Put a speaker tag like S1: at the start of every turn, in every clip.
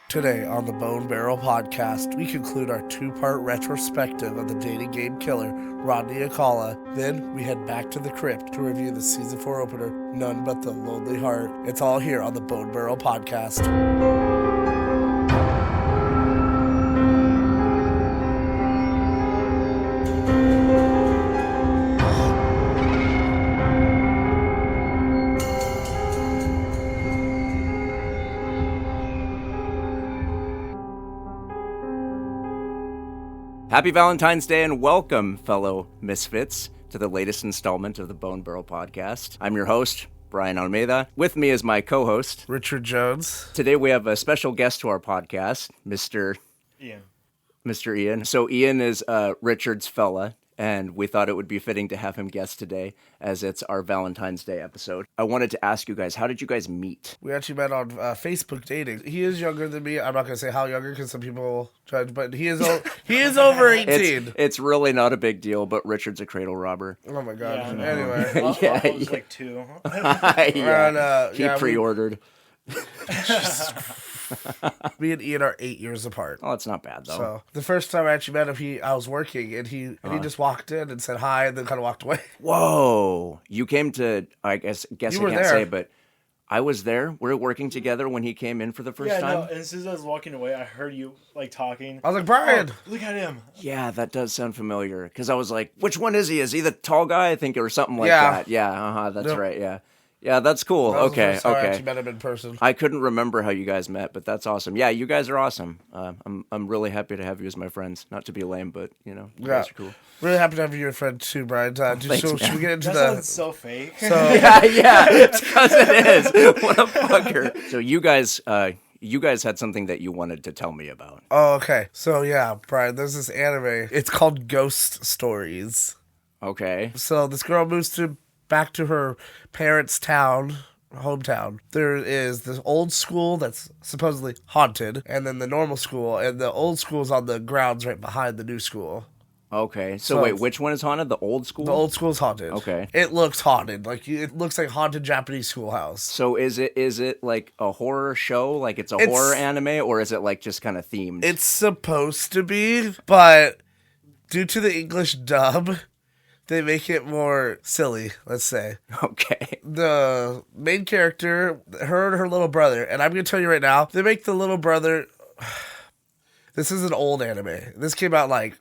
S1: Today on the Bone Barrel Podcast, we conclude our two-part retrospective of the dating game killer, Rodney Alcala. Then we head back to the Crypt to review the Season 4 opener, None But the Lonely Heart. It's all here on the Bone Barrel Podcast.
S2: Happy Valentine's Day and welcome, fellow misfits, to the latest installment of the Bone Barrel Podcast. I'm your host, Brian Almeida. With me is my co-host,
S1: Richard Jones.
S2: Today we have a special guest to our podcast, Mr. Ian. So Ian is Richard's fella, and we thought it would be fitting to have him guest today, as it's our Valentine's Day episode. I wanted to ask you guys, how did you guys meet?
S1: We actually met on Facebook dating. He is younger than me. I'm not going to say how younger because some people judge, but he is over 18.
S2: It's really not a big deal, but Richard's a cradle robber.
S1: Oh my God.
S3: Yeah, no.
S1: Anyway.
S3: I was like 2.
S2: He pre-ordered.
S1: Me and Ian are 8 years apart.
S2: Oh, it's not bad, though.
S1: So the first time I actually met him, I was working, and he just walked in and said hi, and then kind of walked away.
S2: Whoa! You came to, I guess
S1: You
S2: I
S1: were
S2: can't
S1: there.
S2: say, but I was there. We were working together when he came in for the first time.
S3: No, and as soon as I was walking away, I heard you, like, talking.
S1: I was like, Brian!
S3: Oh, look at him.
S2: Yeah, that does sound familiar. Because I was like, which one is he? Is he the tall guy? I think, or something like
S1: Yeah.
S2: that. Yeah, that's
S1: Nope.
S2: right, yeah. Yeah, that's cool.
S1: That was the
S2: Okay.
S1: first time I actually met him in person.
S2: I couldn't remember how you guys met, but that's awesome. Yeah, you guys are awesome. I'm really happy to have you as my friends. Not to be lame, but, you guys are cool.
S1: Really happy to have you your friend too, Brian.
S2: Thanks,
S1: should we get into
S3: That
S1: the...
S3: sounds so fake.
S1: So,
S2: Yeah, it's because it is. What a fucker. So you guys had something that you wanted to tell me about.
S1: oh, okay. So, yeah, Brian, there's this anime. It's called Ghost Stories.
S2: Okay.
S1: So this girl moves back to her parents' hometown. There is this old school that's supposedly haunted, and then the normal school, and the old school's on the grounds right behind the new school.
S2: Okay. So
S1: So-
S2: wait, which one is haunted? The old school?
S1: The old school's haunted.
S2: Okay.
S1: It looks haunted. It looks like haunted Japanese schoolhouse.
S2: So is it like a horror show? Like it's horror anime, or is it like just kind of themed?
S1: It's supposed to be, but due to the English dub, they make it more silly, let's say.
S2: Okay.
S1: The main character, her and her little brother, and I'm going to tell you right now, they make the little brother... This is an old anime. This came out like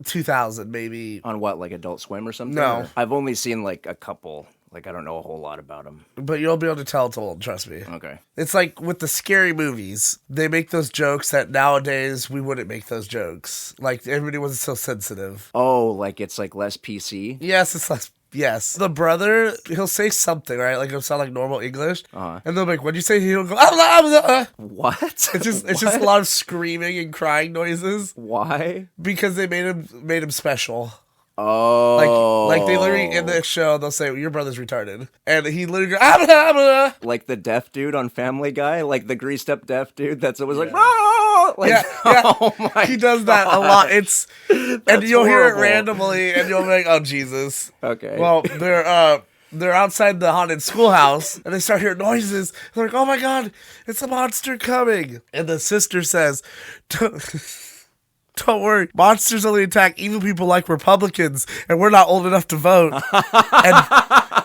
S1: 2000, maybe.
S2: On what, like Adult Swim or something?
S1: No.
S2: Or- I've only seen like a couple. Like I don't know a whole lot about them.
S1: But you'll be able to tell it's old, trust me.
S2: Okay.
S1: It's like with the scary movies, they make those jokes that nowadays we wouldn't make those jokes. Like everybody wasn't so sensitive.
S2: Oh, like it's like less PC?
S1: Yes, it's less. Yes. The brother, he'll say something, right? Like it'll sound like normal English.
S2: Uh-huh.
S1: And they'll be like, what'd you say? He'll go, ah.
S2: What?
S1: It's just a lot of screaming and crying noises
S2: Why?
S1: because they made him special.
S2: Oh.
S1: Like they literally in the show they'll say your brother's retarded, and he literally goes, ah.
S2: Like the deaf dude on Family Guy? Like the greased up deaf dude that's always like, "Ah!" Like,
S1: Yeah.
S2: oh my
S1: He does that a lot. It's and
S2: That's
S1: you'll hear it
S2: horrible.
S1: randomly, and you'll be like, oh Jesus.
S2: Okay.
S1: Well, they're outside the haunted schoolhouse, and they start hearing noises. They're like, oh my God, it's a monster coming. And the sister says, don't worry, monsters only attack evil people like Republicans, and we're not old enough to vote.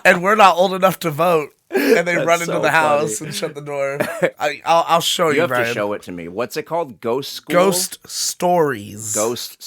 S1: and we're not old enough to vote. And they
S2: That's
S1: run into
S2: so
S1: the house
S2: funny.
S1: and shut the door. I'll show you,
S2: you have
S1: Brian.
S2: to show it to me. What's it called? Ghost School?
S1: Ghost Stories.
S2: Ghost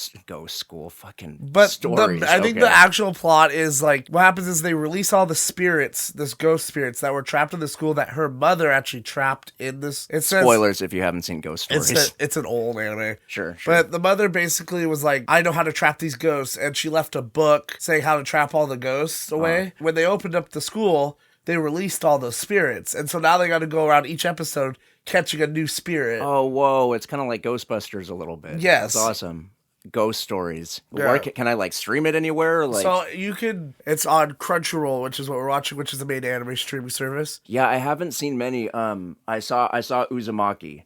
S2: School. Fucking
S1: But
S2: stories.
S1: I think
S2: Okay.
S1: the actual plot is like what happens is they release all the spirits, this ghost spirits that were trapped in the school that her mother actually trapped in this. It says
S2: Spoilers if you haven't seen Ghost Stories.
S1: it's an old anime.
S2: Sure.
S1: But the mother basically was like, I know how to trap these ghosts, and she left a book saying how to trap all the ghosts away. When they opened up the school, they released all those spirits, and so now they got to go around each episode catching a new spirit.
S2: Oh, whoa. It's kind of like Ghostbusters a little bit.
S1: Yes.
S2: That's awesome. Ghost Stories.
S1: Yeah.
S2: Where can I like stream it anywhere? Like,
S1: So you can, it's on Crunchyroll, which is what we're watching, which is the main anime streaming service.
S2: yeah, I haven't seen many. I saw Uzumaki,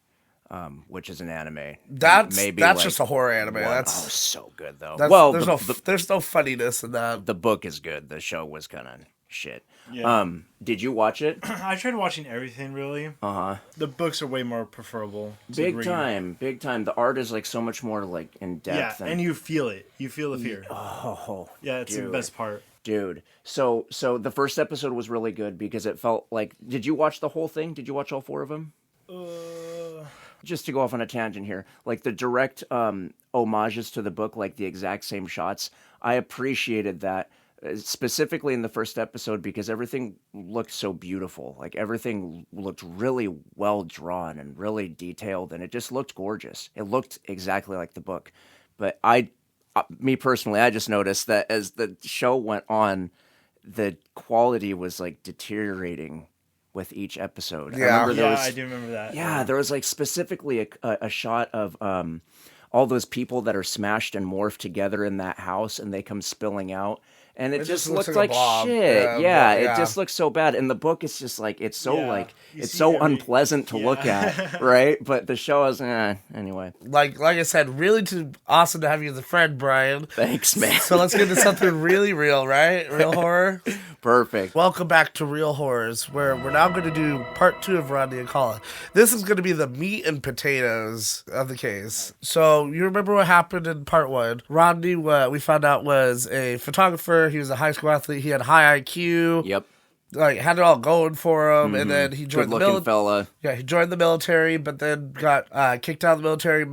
S2: which is an anime.
S1: That's
S2: Maybe
S1: that's
S2: like
S1: just a horror anime.
S2: one-
S1: That's,
S2: so good though.
S1: that's
S2: Well,
S1: there's no funniness in that.
S2: the book is good. The show was kind of shit.
S3: Yeah.
S2: Did you watch it?
S3: I tried watching everything, really. The books are way more preferable.
S2: Big time. The art is like so much more like in depth.
S3: Yeah, and you feel it. You feel the fear.
S2: Oh,
S3: Yeah, it's the best part.
S2: Dude. So the first episode was really good because it felt like... Did you watch the whole thing? Did you watch all 4 of them? Just to go off on a tangent here, like the direct homages to the book, like the exact same shots, I appreciated that, specifically in the first episode, because everything looked so beautiful. Like everything looked really well drawn and really detailed, and it just looked gorgeous. It looked exactly like the book. But me personally, I just noticed that as the show went on, the quality was like deteriorating with each episode.
S1: Yeah,
S3: I do remember that.
S2: Yeah, there was like specifically a shot of all those people that are smashed and morphed together in that house, and they come spilling out. And it just looked like shit. Yeah, it just looks so bad. And the book is just like, it's so unpleasant to look at, right? But the show is, anyway.
S1: Like I said, really awesome to have you as a friend, Brian.
S2: Thanks, man.
S1: So let's get into something really real, right? Real horror.
S2: Perfect.
S1: Welcome back to Real Horrors, where we're now going to do part 2 of Rodney Alcala. This is going to be the meat and potatoes of the case. So you remember what happened in part 1? Rodney, we found out, was a photographer. He was a high school athlete. He had high IQ.
S2: Yep.
S1: Like, had it all going for him, and then he joined the military.
S2: Fella.
S1: Yeah, he joined the military, but then got kicked out of the military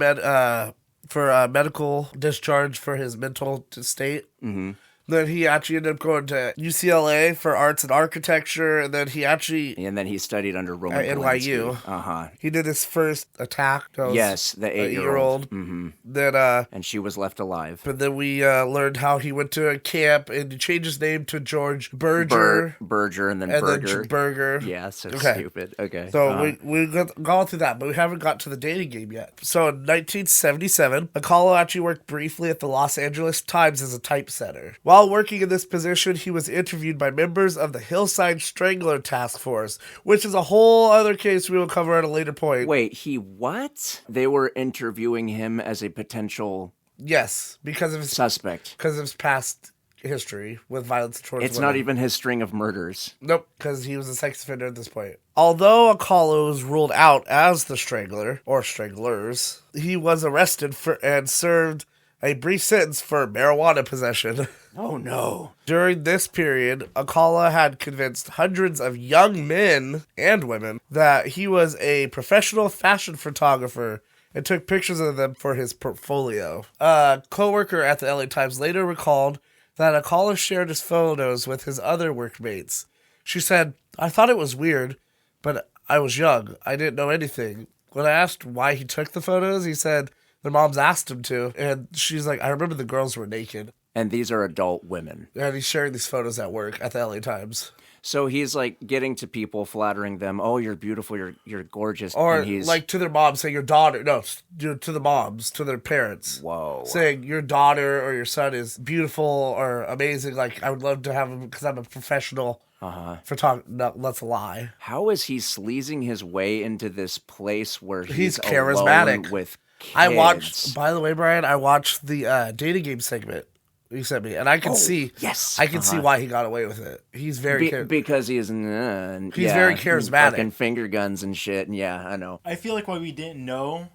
S1: for medical discharge for his mental state. Mm-hmm. Then he actually ended up going to UCLA for arts and architecture, and then he
S2: studied under Roman
S1: NYU. He did his first attack.
S2: Yes, the 8-year-old.
S1: Mm-hmm. Then,
S2: and she was left alive.
S1: But then we learned how he went to a camp and he changed his name to George Berger.
S2: Berger and then Berger.
S1: Then Berger.
S2: Yeah, so stupid. Okay.
S1: So we gone through that, but we haven't got to the dating game yet. So in 1977, Alcala actually worked briefly at the Los Angeles Times as a typesetter. While working in this position, he was interviewed by members of the Hillside Strangler Task Force, which is a whole other case we will cover at a later point.
S2: Wait, what? They were interviewing him as a potential...
S1: Yes, because of his...
S2: Suspect.
S1: Because of his past history with violence towards
S2: It's
S1: women.
S2: not even his string of murders.
S1: Nope, because he was a sex offender at this point. Although Alcala was ruled out as the strangler, or stranglers, he was arrested and served a brief sentence for marijuana possession.
S2: Oh, no.
S1: During this period, Alcala had convinced hundreds of young men and women that he was a professional fashion photographer and took pictures of them for his portfolio. A co-worker at the LA Times later recalled that Alcala shared his photos with his other workmates. She said, "I thought it was weird, but I was young. I didn't know anything. When I asked why he took the photos, he said their moms asked him to. And she's like, I remember the girls were naked."
S2: And these are adult women.
S1: And he's sharing these photos at work at the LA Times.
S2: So he's like getting to people, flattering them. Oh, you're beautiful. You're gorgeous.
S1: Or
S2: and he's...
S1: like to their moms, saying your daughter. No, to the moms, to their parents.
S2: Whoa.
S1: Saying your daughter or your son is beautiful or amazing. Like, I would love to have him because I'm a professional photographer. No, that's a lie.
S2: How is he sleazing his way into this place where
S1: he's charismatic
S2: with kids?
S1: I watched, by the way, Brian, I watched the dating game segment you sent me, and I can see, I can see why he got away with it. He's very
S2: because he's
S1: very charismatic,
S2: fucking finger guns and shit. And yeah, I know.
S3: I feel like why we didn't know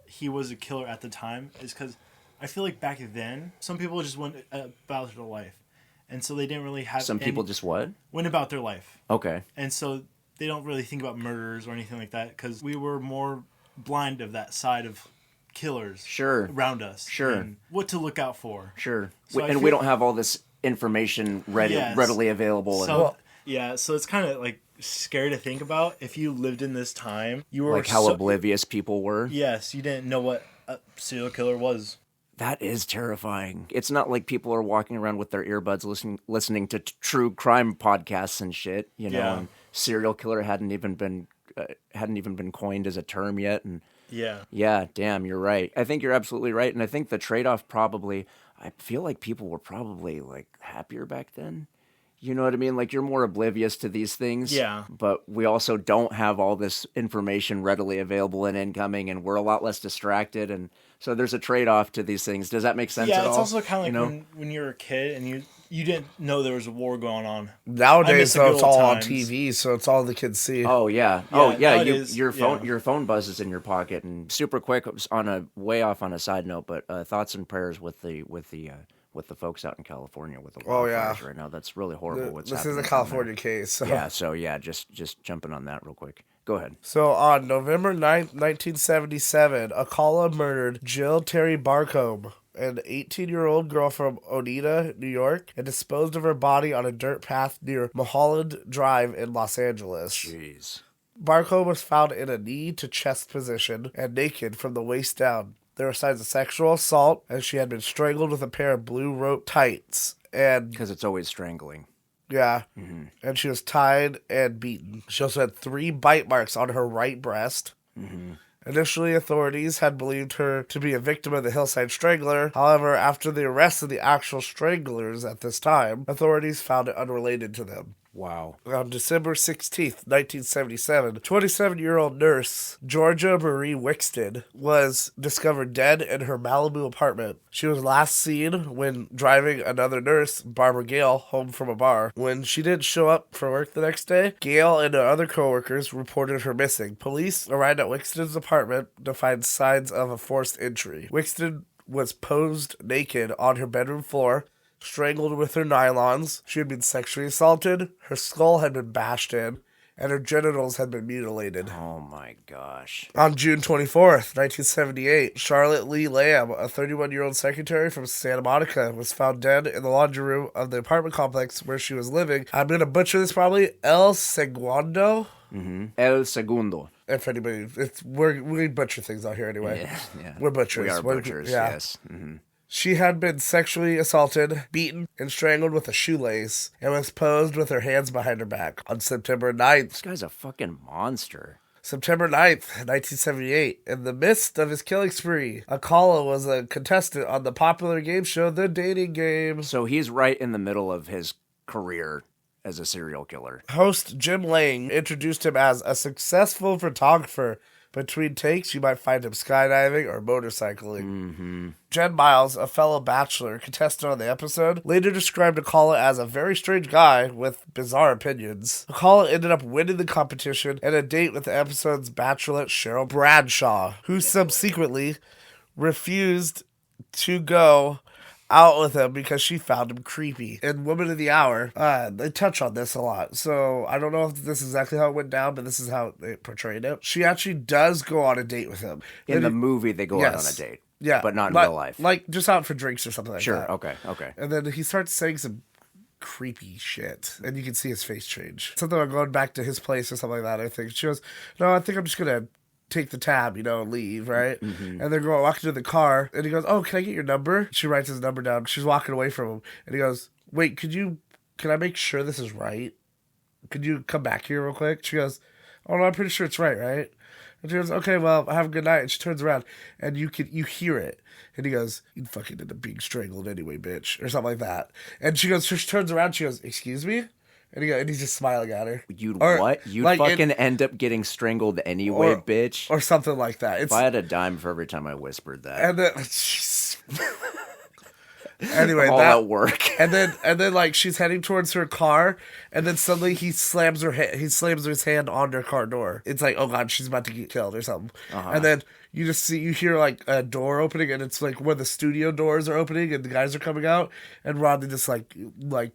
S3: he was a killer at the time is because I feel like back then some people just went about their life, and so they didn't really have.
S2: Some people just what?
S3: Went about their life.
S2: Okay.
S3: And so they don't really think about murders or anything like that because we were more blind of that side of killers around us. And what to look out for.
S2: So we don't have all this information readily available.
S3: So, so it's kind of like scary to think about. If you lived in this time, you were
S2: like how oblivious people were.
S3: Yes, you didn't know what a serial killer was.
S2: That is terrifying. It's not like people are walking around with their earbuds listening to true crime podcasts and shit, you know. Yeah. And serial killer hadn't even been coined as a term yet, and yeah, damn, you're right. I think you're absolutely right, and I think the trade-off probably, I feel like people were probably like happier back then. You know what I mean? Like, you're more oblivious to these things.
S3: Yeah.
S2: But we also don't have all this information readily available and incoming, and we're a lot less distracted. And so there's a trade-off to these things. Does that make sense at all?
S3: Yeah, it's also kind of like when you're a kid and you didn't know there was a war going on.
S1: Nowadays, though, it's all on TV, so it's all the kids see.
S2: Oh yeah, your phone buzzes in your pocket. And super quick, way off on a side note, but thoughts and prayers with the folks out in California with the wildfires right now. That's really horrible.
S1: This is a California case.
S2: So. Just jumping on that real quick. Go ahead.
S1: So on November 9th, 1977, Alcala murdered Jill Terry Barcombe, an 18-year-old girl from Oneida, New York, and disposed of her body on a dirt path near Mulholland Drive in Los Angeles.
S2: Jeez.
S1: Barcombe was found in a knee-to-chest position and naked from the waist down. There were signs of sexual assault, and she had been strangled with a pair of blue rope tights.
S2: Because it's always strangling.
S1: Yeah. Mm-hmm. And she was tied and beaten. She also had 3 bite marks on her right breast. Mm-hmm. Initially, authorities had believed her to be a victim of the Hillside Strangler. However, after the arrest of the actual stranglers at this time, authorities found it unrelated to them.
S2: Wow.
S1: On December 16th, 1977, 27-year-old nurse Georgia Marie Wixton was discovered dead in her Malibu apartment. She was last seen when driving another nurse, Barbara Gale, home from a bar. When she didn't show up for work the next day, Gale and her other coworkers reported her missing. Police arrived at Wixton's apartment to find signs of a forced entry. Wixton was posed naked on her bedroom floor, strangled with her nylons. She had been sexually assaulted, her skull had been bashed in, and her genitals had been mutilated.
S2: Oh my gosh.
S1: On June 24th, 1978, Charlotte Lee Lamb, a 31-year-old secretary from Santa Monica, was found dead in the laundry room of the apartment complex where she was living. I'm going to butcher this probably. El Segundo?
S2: Mm-hmm. El Segundo.
S1: And for anybody, we butcher things out here anyway.
S2: Yeah.
S1: We're butchers.
S2: We are butchers, yes. Mm-hmm.
S1: She had been sexually assaulted, beaten, and strangled with a shoelace, and was posed with her hands behind her back. On September 9th...
S2: This guy's a fucking monster.
S1: September 9th, 1978, in the midst of his killing spree, Alcala was a contestant on the popular game show The Dating Game.
S2: So he's right in the middle of his career as a serial killer.
S1: Host Jim Lang introduced him as a successful photographer. Between takes, you might find him skydiving or motorcycling.
S2: Mm-hmm.
S1: Jen Miles, a fellow bachelor contestant on the episode, later described Alcala as a very strange guy with bizarre opinions. Alcala ended up winning the competition and a date with the episode's bachelorette Cheryl Bradshaw, who subsequently refused to go out with him because she found him creepy. In Woman of the Hour, they touch on this a lot, so I don't know if this is exactly how it went down, but this is how they portrayed it. She actually does go on a date with him.
S2: In the movie, they go out on a date.
S1: Yeah.
S2: But not in real life.
S1: Like, just out for drinks or something like that.
S2: Sure, okay.
S1: And then he starts saying some creepy shit, and you can see his face change. Something about going back to his place or something like that, I think. She goes, no, I think I'm just gonna take the tab, and leave, right? Mm-hmm. And they're walking to the car, and he goes, oh, can I get your number? She writes his number down. She's walking away from him, and he goes, wait, can I make sure this is right? Could you come back here real quick? She goes, oh, no, I'm pretty sure it's right? And she goes, okay, well, have a good night. And she turns around, and you hear it. And he goes, you'd fucking end up being strangled anyway, bitch, or something like that. And she turns around, she goes, excuse me? And he's just smiling at her.
S2: What? You'd fucking end up getting strangled anyway, bitch?
S1: Or something like that.
S2: If I had a dime for every time I whispered that.
S1: And then... Anyway,
S2: all that work.
S1: and then like she's heading towards her car, and then suddenly he slams his hand on her car door. It's like, oh god, she's about to get killed or something. Uh-huh. And then you hear like a door opening, and it's like where the studio doors are opening and the guys are coming out, and Rodney just like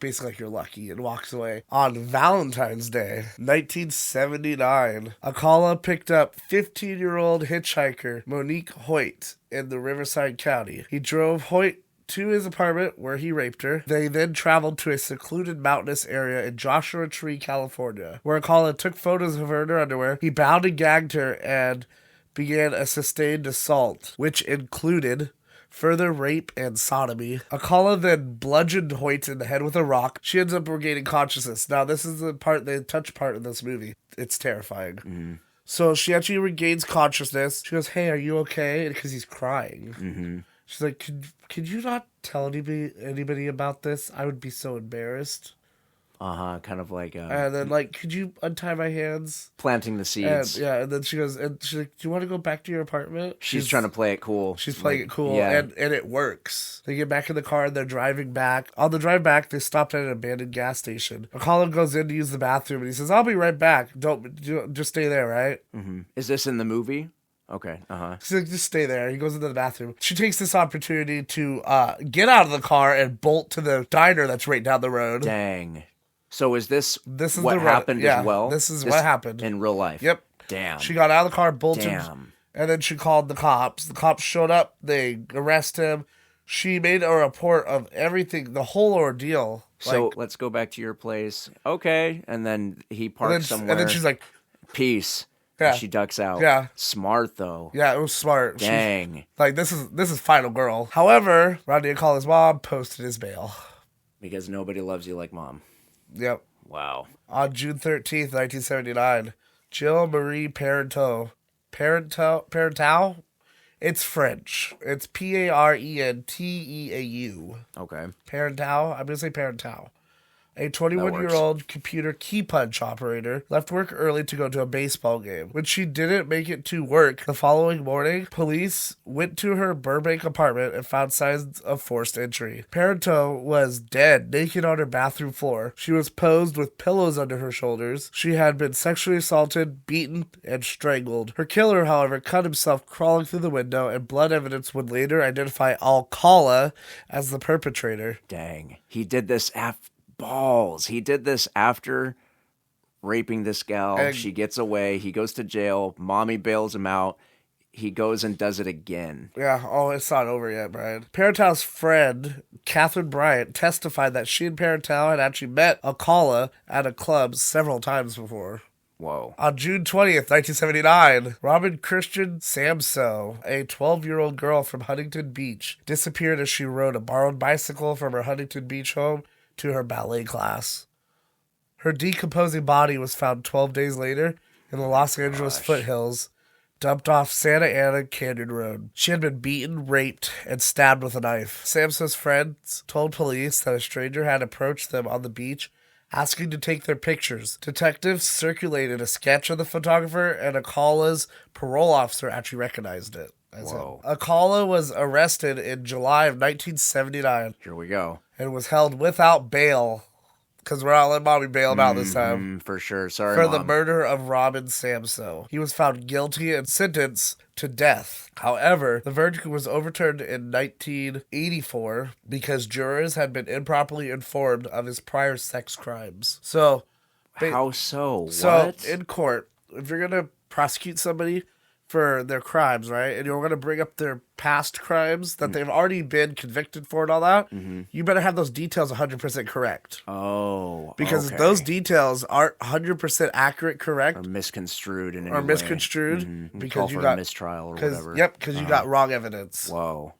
S1: basically like you're lucky, and walks away. On Valentine's Day, 1979, Alcala picked up 15-year-old hitchhiker Monique Hoyt in the Riverside County. He drove Hoyt to his apartment where he raped her. They then traveled to a secluded mountainous area in Joshua Tree, California, where Alcala took photos of her in her underwear. He bound and gagged her and began a sustained assault, which included further rape and sodomy. Alcala then bludgeoned Hoyt in the head with a rock. She ends up regaining consciousness. Now, this is the touch part in this movie. It's terrifying. Mm-hmm. So she actually regains consciousness. She goes, hey, are you okay? Because he's crying. Mm-hmm. She's like, could you not tell anybody about this? I would be so embarrassed.
S2: Kind of like...
S1: and then, like, could you untie my hands?
S2: Planting the seeds.
S1: And then she goes, and she's like, do you want to go back to your apartment?
S2: She's trying to play it cool.
S1: She's playing it cool, and it works. They get back in the car, and they're driving back. On the drive back, they stopped at an abandoned gas station. Alcala goes in to use the bathroom, and he says, I'll be right back. Don't just stay there, right?
S2: Mm-hmm. Is this in the movie? Okay,
S1: She's like, just stay there. He goes into the bathroom. She takes this opportunity to get out of the car and bolt to the diner that's right down the road.
S2: Dang. So is this what happened as well?
S1: This is what happened.
S2: In real life?
S1: Yep.
S2: Damn.
S1: She got out of the car, bolted,
S2: Damn.
S1: And then she called the cops. The cops showed up. They arrest him. She made a report of everything, the whole ordeal.
S2: So let's go back to your place. Okay. And then he parks somewhere.
S1: And then she's like,
S2: peace.
S1: Yeah.
S2: And she ducks out.
S1: Yeah.
S2: Smart, though.
S1: Yeah, it was smart.
S2: Dang.
S1: This is final girl. However, Rodney Alcala's mom posted his bail.
S2: Because nobody loves you like mom.
S1: Yep.
S2: Wow.
S1: On June 13th, 1979, Jill Marie Parenteau. It's French. It's Parenteau.
S2: Okay.
S1: Parenteau. I'm going to say Parenteau. A 21-year-old computer key punch operator left work early to go to a baseball game. When she didn't make it to work the following morning, police went to her Burbank apartment and found signs of forced entry. Parenteau was dead, naked on her bathroom floor. She was posed with pillows under her shoulders. She had been sexually assaulted, beaten, and strangled. Her killer, however, cut himself crawling through the window, and blood evidence would later identify Alcala as the perpetrator.
S2: Dang. He did this after... Balls. He did this after raping this gal. And she gets away. He goes to jail. Mommy bails him out. He goes and does it again.
S1: Yeah. Oh, it's not over yet, Brian. Parenteau's friend, Catherine Bryant, testified that she and Parenteau had actually met Alcala at a club several times before.
S2: Whoa.
S1: On June 20th, 1979, Robin Christian Samso, a 12-year-old girl from Huntington Beach, disappeared as she rode a borrowed bicycle from her Huntington Beach home to her ballet class. Her decomposing body was found 12 days later in the Los Angeles foothills, dumped off Santa Ana Canyon Road. She had been beaten, raped, and stabbed with a knife. Samso's friends told police that a stranger had approached them on the beach, asking to take their pictures. Detectives circulated a sketch of the photographer, and Alcala's parole officer actually recognized it.
S2: Whoa.
S1: Alcala was arrested in July of 1979.
S2: Here we go.
S1: And was held without bail, because we're not letting Mommy bail him out this time.
S2: For sure. Sorry,
S1: For
S2: Mom.
S1: the murder of Robin Samso. He was found guilty and sentenced to death. However, the verdict was overturned in 1984 because jurors had been improperly informed of his prior sex crimes. So,
S2: how so?
S1: So,
S2: what?
S1: in court, if you're going to prosecute somebody for their crimes, right? And you're going to bring up their past crimes that they've already been convicted for and all that, you better have those details 100% correct.
S2: Oh,
S1: because if those details aren't 100% accurate, correct,
S2: or misconstrued in any
S1: or
S2: way.
S1: misconstrued, because you
S2: got a mistrial or whatever.
S1: Yep, because you got wrong evidence.
S2: Whoa.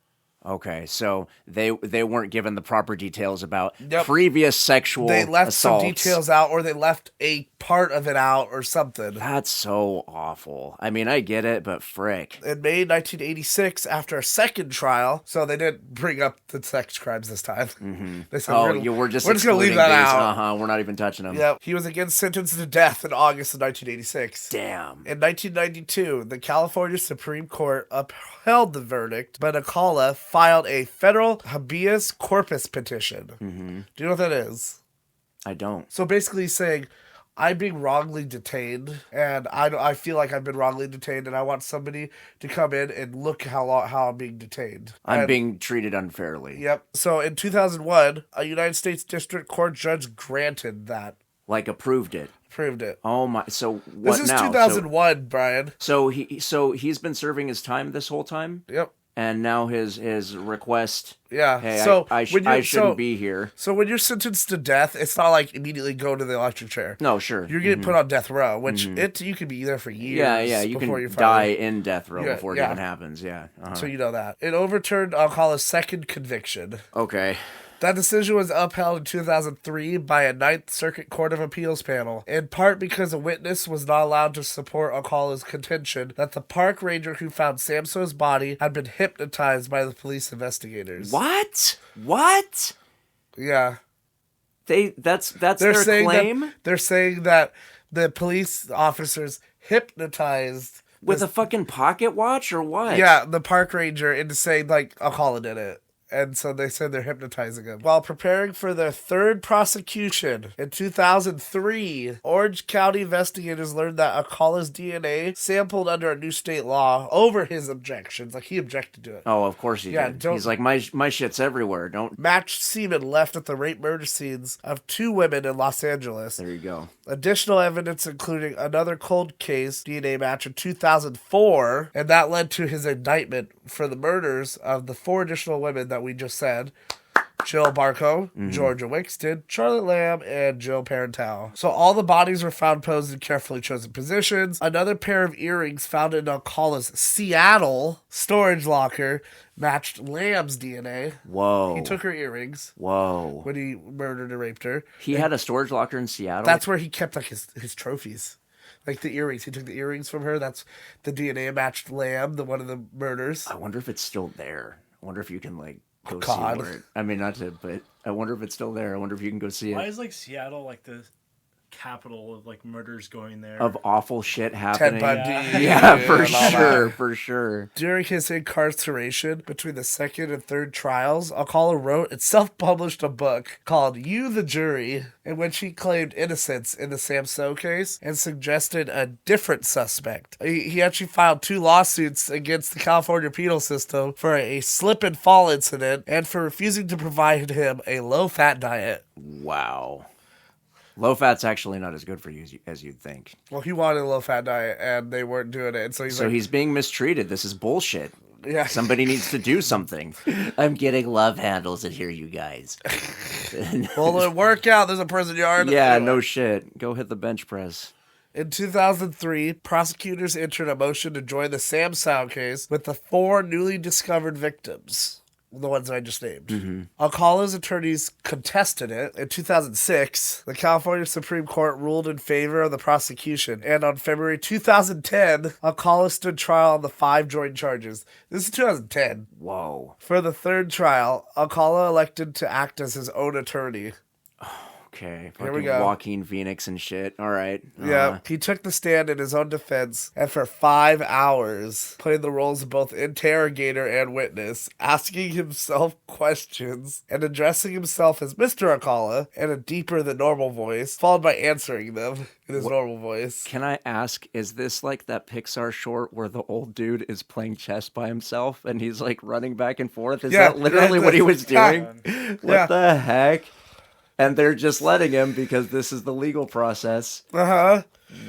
S2: Okay, so they weren't given the proper details about previous sexual assaults.
S1: They left some details out, or they left a part of it out, or something.
S2: That's so awful. I mean, I get it, but frick.
S1: In May 1986, after a second trial, so they didn't bring up the sex crimes this time. They said,
S2: we're just
S1: going to leave that out.
S2: We're not even touching them.
S1: Yep. He was again sentenced to death in August of 1986.
S2: Damn.
S1: In 1992, the California Supreme Court upheld the verdict, but Alcala filed a federal habeas corpus petition. Do you know what that is?
S2: I don't.
S1: So basically saying, I'm being wrongly detained, and I feel like I've been wrongly detained, and I want somebody to come in and look how I'm being detained.
S2: I'm being treated unfairly.
S1: Yep. So in 2001, a United States District Court judge granted that.
S2: Like approved it.
S1: Approved it.
S2: Oh my! So what now?
S1: This is 2001, Brian.
S2: So he's been serving his time this whole time.
S1: Yep.
S2: And now his request.
S1: Yeah.
S2: Hey,
S1: so
S2: I shouldn't be here.
S1: So when you're sentenced to death, it's not like immediately go to the electric chair.
S2: No, sure.
S1: You're getting put on death row, which you could be there for years.
S2: Yeah. You can die in death row before it even happens. Yeah.
S1: So you know that. It overturned Alcala's second conviction.
S2: Okay.
S1: That decision was upheld in 2003 by a Ninth Circuit Court of Appeals panel, in part because a witness was not allowed to support Alcala's contention that the park ranger who found Samso's body had been hypnotized by the police investigators.
S2: What?
S1: Yeah.
S2: That's their claim?
S1: They're saying that the police officers hypnotized...
S2: With a fucking pocket watch or what?
S1: Yeah, the park ranger into saying, like, Alcala did it. And so they said they're hypnotizing him. While preparing for their third prosecution in 2003, Orange County investigators learned that Alcala's DNA sampled under a new state law over his objections. Like, he objected to it.
S2: Oh, of course he did. He's like, my shit's everywhere. Don't...
S1: Matched semen left at the rape murder scenes of 2 women in Los Angeles.
S2: There you go.
S1: Additional evidence, including another cold case DNA match in 2004, and that led to his indictment for the murders of the 4 additional women that we just said. Jill Barco, Georgia Wixton, Charlotte Lamb, and Jill Parental. So all the bodies were found posed in carefully chosen positions. Another pair of earrings found in Alcala's Seattle storage locker matched Lamb's DNA.
S2: Whoa.
S1: He took her earrings.
S2: Whoa.
S1: When he murdered and raped her.
S2: He had a storage locker in Seattle?
S1: That's where he kept like his trophies. Like the earrings. He took the earrings from her. That's the DNA matched Lamb, the one of the murders.
S2: I wonder if it's still there. I wonder if you can like go see
S1: God.
S2: where it... I mean, not to, but I wonder if it's still there. I wonder if you can go see it.
S3: Why is like Seattle like the capital of like murders going there?
S2: Of awful shit happening.
S1: Ted Bundy.
S2: Yeah, for sure.
S1: During his incarceration between the second and third trials, Alcala wrote and self-published a book called You the Jury, in which he claimed innocence in the Sam So case and suggested a different suspect. He actually filed 2 lawsuits against the California penal system for a slip and fall incident and for refusing to provide him a low-fat diet.
S2: Wow. Low fat's actually not as good for you as you'd think.
S1: Well, he wanted a low-fat diet, and they weren't doing it. And so
S2: he's being mistreated. This is bullshit.
S1: Yeah.
S2: Somebody needs to do something. I'm getting love handles in here, you guys.
S1: Well, it'll work out. There's a prison yard.
S2: Yeah, no shit. Go hit the bench press.
S1: In 2003, prosecutors entered a motion to join the Sam Sound case with the 4 newly discovered victims. The ones that I just named. Alcala's attorneys contested it. In 2006, the California Supreme Court ruled in favor of the prosecution, and on February 2010, Alcala stood trial on the 5 joint charges. This is 2010.
S2: Whoa.
S1: For the third trial, Alcala elected to act as his own attorney.
S2: Okay,
S1: here we go.
S2: Joaquin Phoenix and shit. All right.
S1: Yeah, he took the stand in his own defense and for 5 hours played the roles of both interrogator and witness, asking himself questions and addressing himself as Mr. Alcala in a deeper than normal voice, followed by answering them in his normal voice.
S2: Can I ask, is this like that Pixar short where the old dude is playing chess by himself and he's like running back and forth? Is that literally what he was doing? What the heck? And they're just letting him because this is the legal process.
S1: Uh-huh.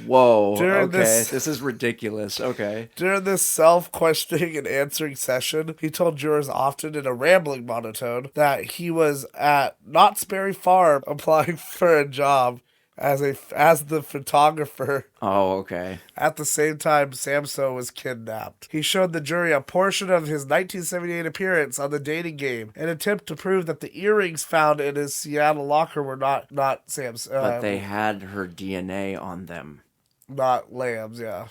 S2: Whoa. This is ridiculous. Okay.
S1: During this self-questioning and answering session, he told jurors often in a rambling monotone that he was at Knott's Berry Farm applying for a job as the photographer.
S2: Oh, okay.
S1: At the same time, Samso was kidnapped. He showed the jury a portion of his 1978 appearance on The Dating Game, an attempt to prove that the earrings found in his Seattle locker were not Sam's.
S2: But they had her DNA on them.
S1: Not Lamb's, yeah.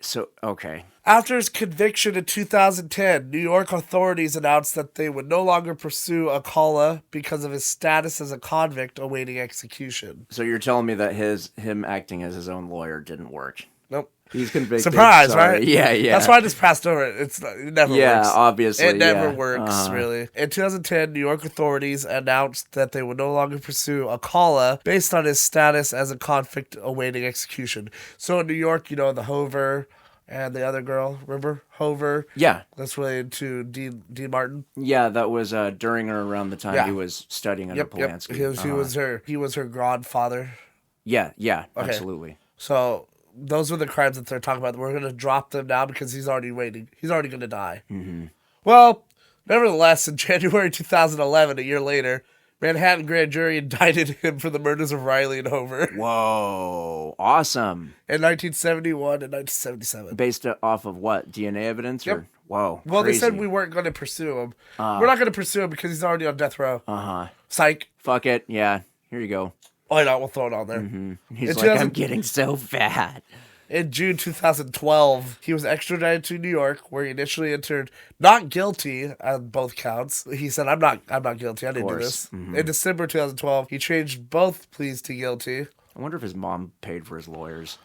S2: So, okay.
S1: After his conviction in 2010, New York authorities announced that they would no longer pursue Alcala because of his status as a convict awaiting execution.
S2: So you're telling me that him acting as his own lawyer didn't work?
S1: Nope.
S2: He's convicted.
S1: Surprise, right?
S2: Yeah.
S1: That's why I just passed over it. It never works.
S2: Yeah, obviously.
S1: It never works, really. In 2010, New York authorities announced that they would no longer pursue Alcala based on his status as a convict awaiting execution. So in New York, the Hoover and the other girl, remember? Hoover.
S2: Yeah.
S1: That's related to Dean Martin.
S2: Yeah, that was during or around the time he was studying under Polanski.
S1: He was her godfather.
S2: Yeah, okay.
S1: Absolutely. So those were the crimes that they're talking about. We're going to drop them now because he's already waiting. He's already going to die. Mm-hmm. Well, nevertheless, in January 2011, a year later, Manhattan grand jury indicted him for the murders of Riley and Hoover.
S2: Whoa, awesome.
S1: In 1971 and 1977.
S2: Based off of what? DNA evidence?
S1: Yep.
S2: Or? Whoa,
S1: well,
S2: crazy.
S1: They said we weren't going to pursue him. We're not going to pursue him because he's already on death row.
S2: Uh-huh.
S1: Psych.
S2: Fuck it. Yeah, here you go.
S1: Why not? We'll throw it on there.
S2: Mm-hmm. He's like, I'm getting so fat.
S1: In June 2012, he was extradited to New York, where he initially entered not guilty on both counts. He said, I'm not guilty. I didn't do this. Mm-hmm. In December 2012, he changed both pleas to guilty.
S2: I wonder if his mom paid for his lawyers.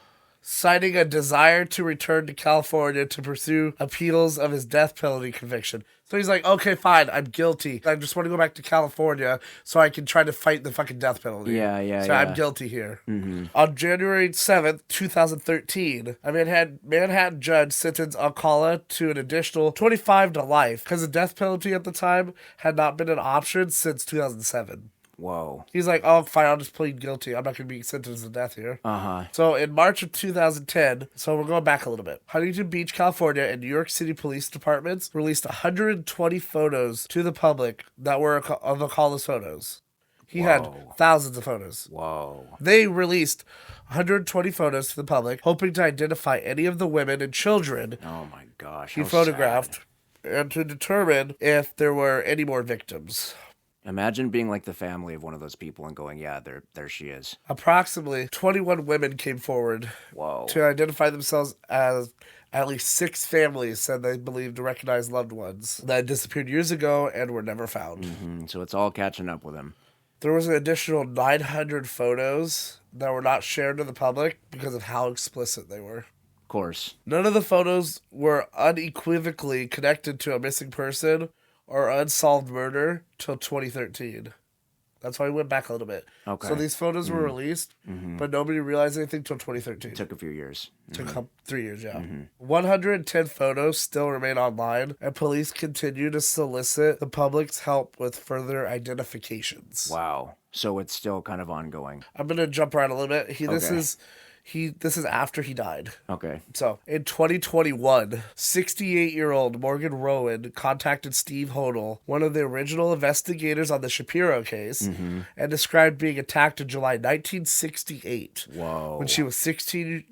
S1: Citing a desire to return to California to pursue appeals of his death penalty conviction. So he's like, okay, fine, I'm guilty. I just want to go back to California so I can try to fight the fucking death penalty.
S2: Yeah.
S1: So I'm guilty here. Mm-hmm. On January 7th, 2013, a Manhattan judge sentenced Alcala to an additional 25 to life because the death penalty at the time had not been an option since 2007.
S2: Whoa.
S1: He's like, oh, fine, I'll just plead guilty. I'm not going to be sentenced to death here.
S2: Uh-huh.
S1: So in March of 2010, so we're going back a little bit, Huntington Beach, California, and New York City police departments released 120 photos to the public that were of Alcala's photos. He had thousands of photos.
S2: Whoa.
S1: They released 120 photos to the public, hoping to identify any of the women and children
S2: oh my gosh,
S1: he photographed and to determine if there were any more victims.
S2: Imagine being like the family of one of those people and going, yeah, there she is.
S1: Approximately 21 women came forward to identify themselves as at least 6 families said they believed to recognize loved ones that disappeared years ago and were never found.
S2: Mm-hmm. So it's all catching up with him.
S1: There was an additional 900 photos that were not shared to the public because of how explicit they were.
S2: Of course.
S1: None of the photos were unequivocally connected to a missing person or unsolved murder till 2013. That's why we went back a little bit.
S2: Okay.
S1: So these photos were released, but nobody realized anything till 2013.
S2: It took a few years.
S1: Took 3 years, yeah. 110 photos still remain online, and police continue to solicit the public's help with further identifications.
S2: Wow. So it's still kind of ongoing.
S1: I'm going to jump around a little bit. This is after he died.
S2: Okay.
S1: So, in 2021, 68-year-old Morgan Rowan contacted Steve Hodel, one of the original investigators on the Shapiro case, and described being attacked in July 1968.
S2: Whoa.
S1: When she was 16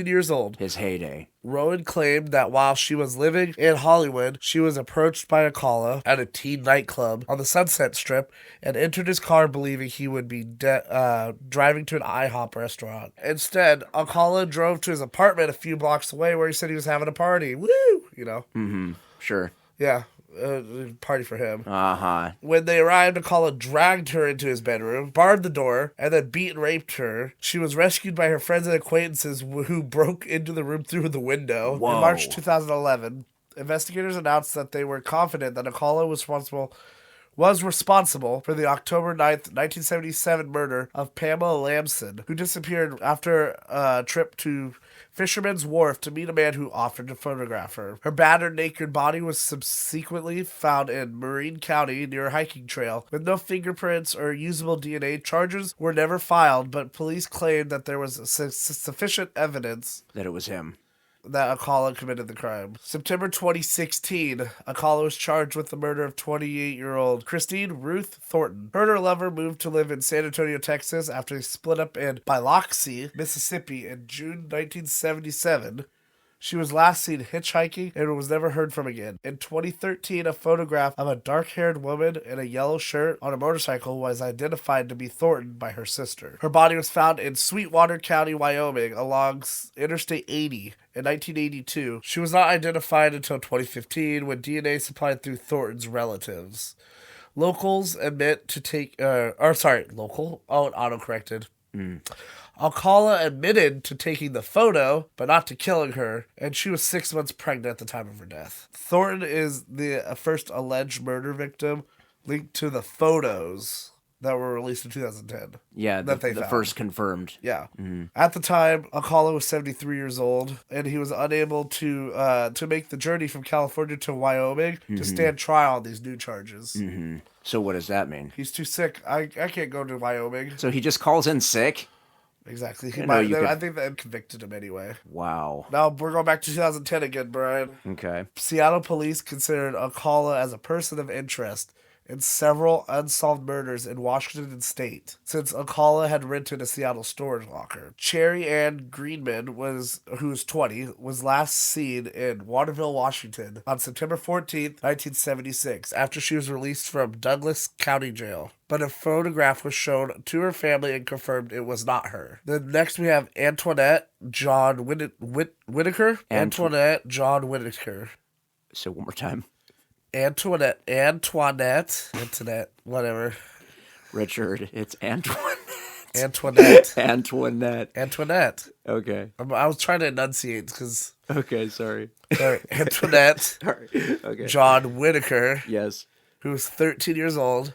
S1: years old.
S2: His heyday.
S1: Rowan claimed that while she was living in Hollywood, she was approached by Alcala at a teen nightclub on the Sunset Strip and entered his car believing he would be driving to an IHOP restaurant. Instead, Alcala drove to his apartment a few blocks away where he said he was having a party. Woo! You know?
S2: Mm-hmm. Sure.
S1: Yeah. Party for him.
S2: Uh-huh.
S1: When they arrived, Alcala dragged her into his bedroom, barred the door, and then beat and raped her. She was rescued by her friends and acquaintances who broke into the room through the window.
S2: Whoa.
S1: In March 2011, investigators announced that they were confident that Alcala was responsible for the October 9th, 1977 murder of Pamela Lamson, who disappeared after a trip to Fisherman's Wharf to meet a man who offered to photograph her. Her battered, naked body was subsequently found in Marine County near a hiking trail. With no fingerprints or usable DNA, charges were never filed, but police claimed that there was sufficient evidence
S2: that it was him.
S1: That Alcala committed the crime. September 2016, Alcala was charged with the murder of 28-year-old Christine Ruth Thornton. Her and her lover moved to live in San Antonio, Texas after they split up in Biloxi, Mississippi in June 1977. She was last seen hitchhiking and was never heard from again. In 2013, a photograph of a dark-haired woman in a yellow shirt on a motorcycle was identified to be Thornton by her sister. Her body was found in Sweetwater County, Wyoming, along Interstate 80 in 1982. She was not identified until 2015 when DNA supplied through Thornton's relatives. Locals admit to take... local? Oh, it auto-corrected. Alcala admitted to taking the photo, but not to killing her, and she was 6 months pregnant at the time of her death. Thornton is the first alleged murder victim linked to the photos that were released in 2010.
S2: Yeah, the first confirmed.
S1: Yeah. Mm-hmm. At the time, Alcala was 73 years old, and he was unable to make the journey from California to Wyoming to stand trial on these new charges.
S2: Mm-hmm. So what does that mean?
S1: He's too sick. I can't go to Wyoming.
S2: So he just calls in sick?
S1: Exactly. I think that convicted him anyway.
S2: Wow.
S1: Now we're going back to 2010 again, Brian.
S2: Okay.
S1: Seattle police considered Alcala as a person of interest in several unsolved murders in Washington state since Alcala had rented a Seattle storage locker. Cherry Ann Greenman, who was 20, was last seen in Waterville, Washington on September 14th, 1976, after she was released from Douglas County Jail. But a photograph was shown to her family and confirmed it was not her. Then next we have Antoinette John Whitaker. Antoinette John Whitaker.
S2: So one more time.
S1: Antoinette, whatever.
S2: Richard, it's Antoinette.
S1: Antoinette.
S2: Okay.
S1: I was trying to enunciate because...
S2: Okay, sorry.
S1: Antoinette.
S2: Sorry. Okay.
S1: John Whitaker.
S2: Yes.
S1: Who was 13 years old,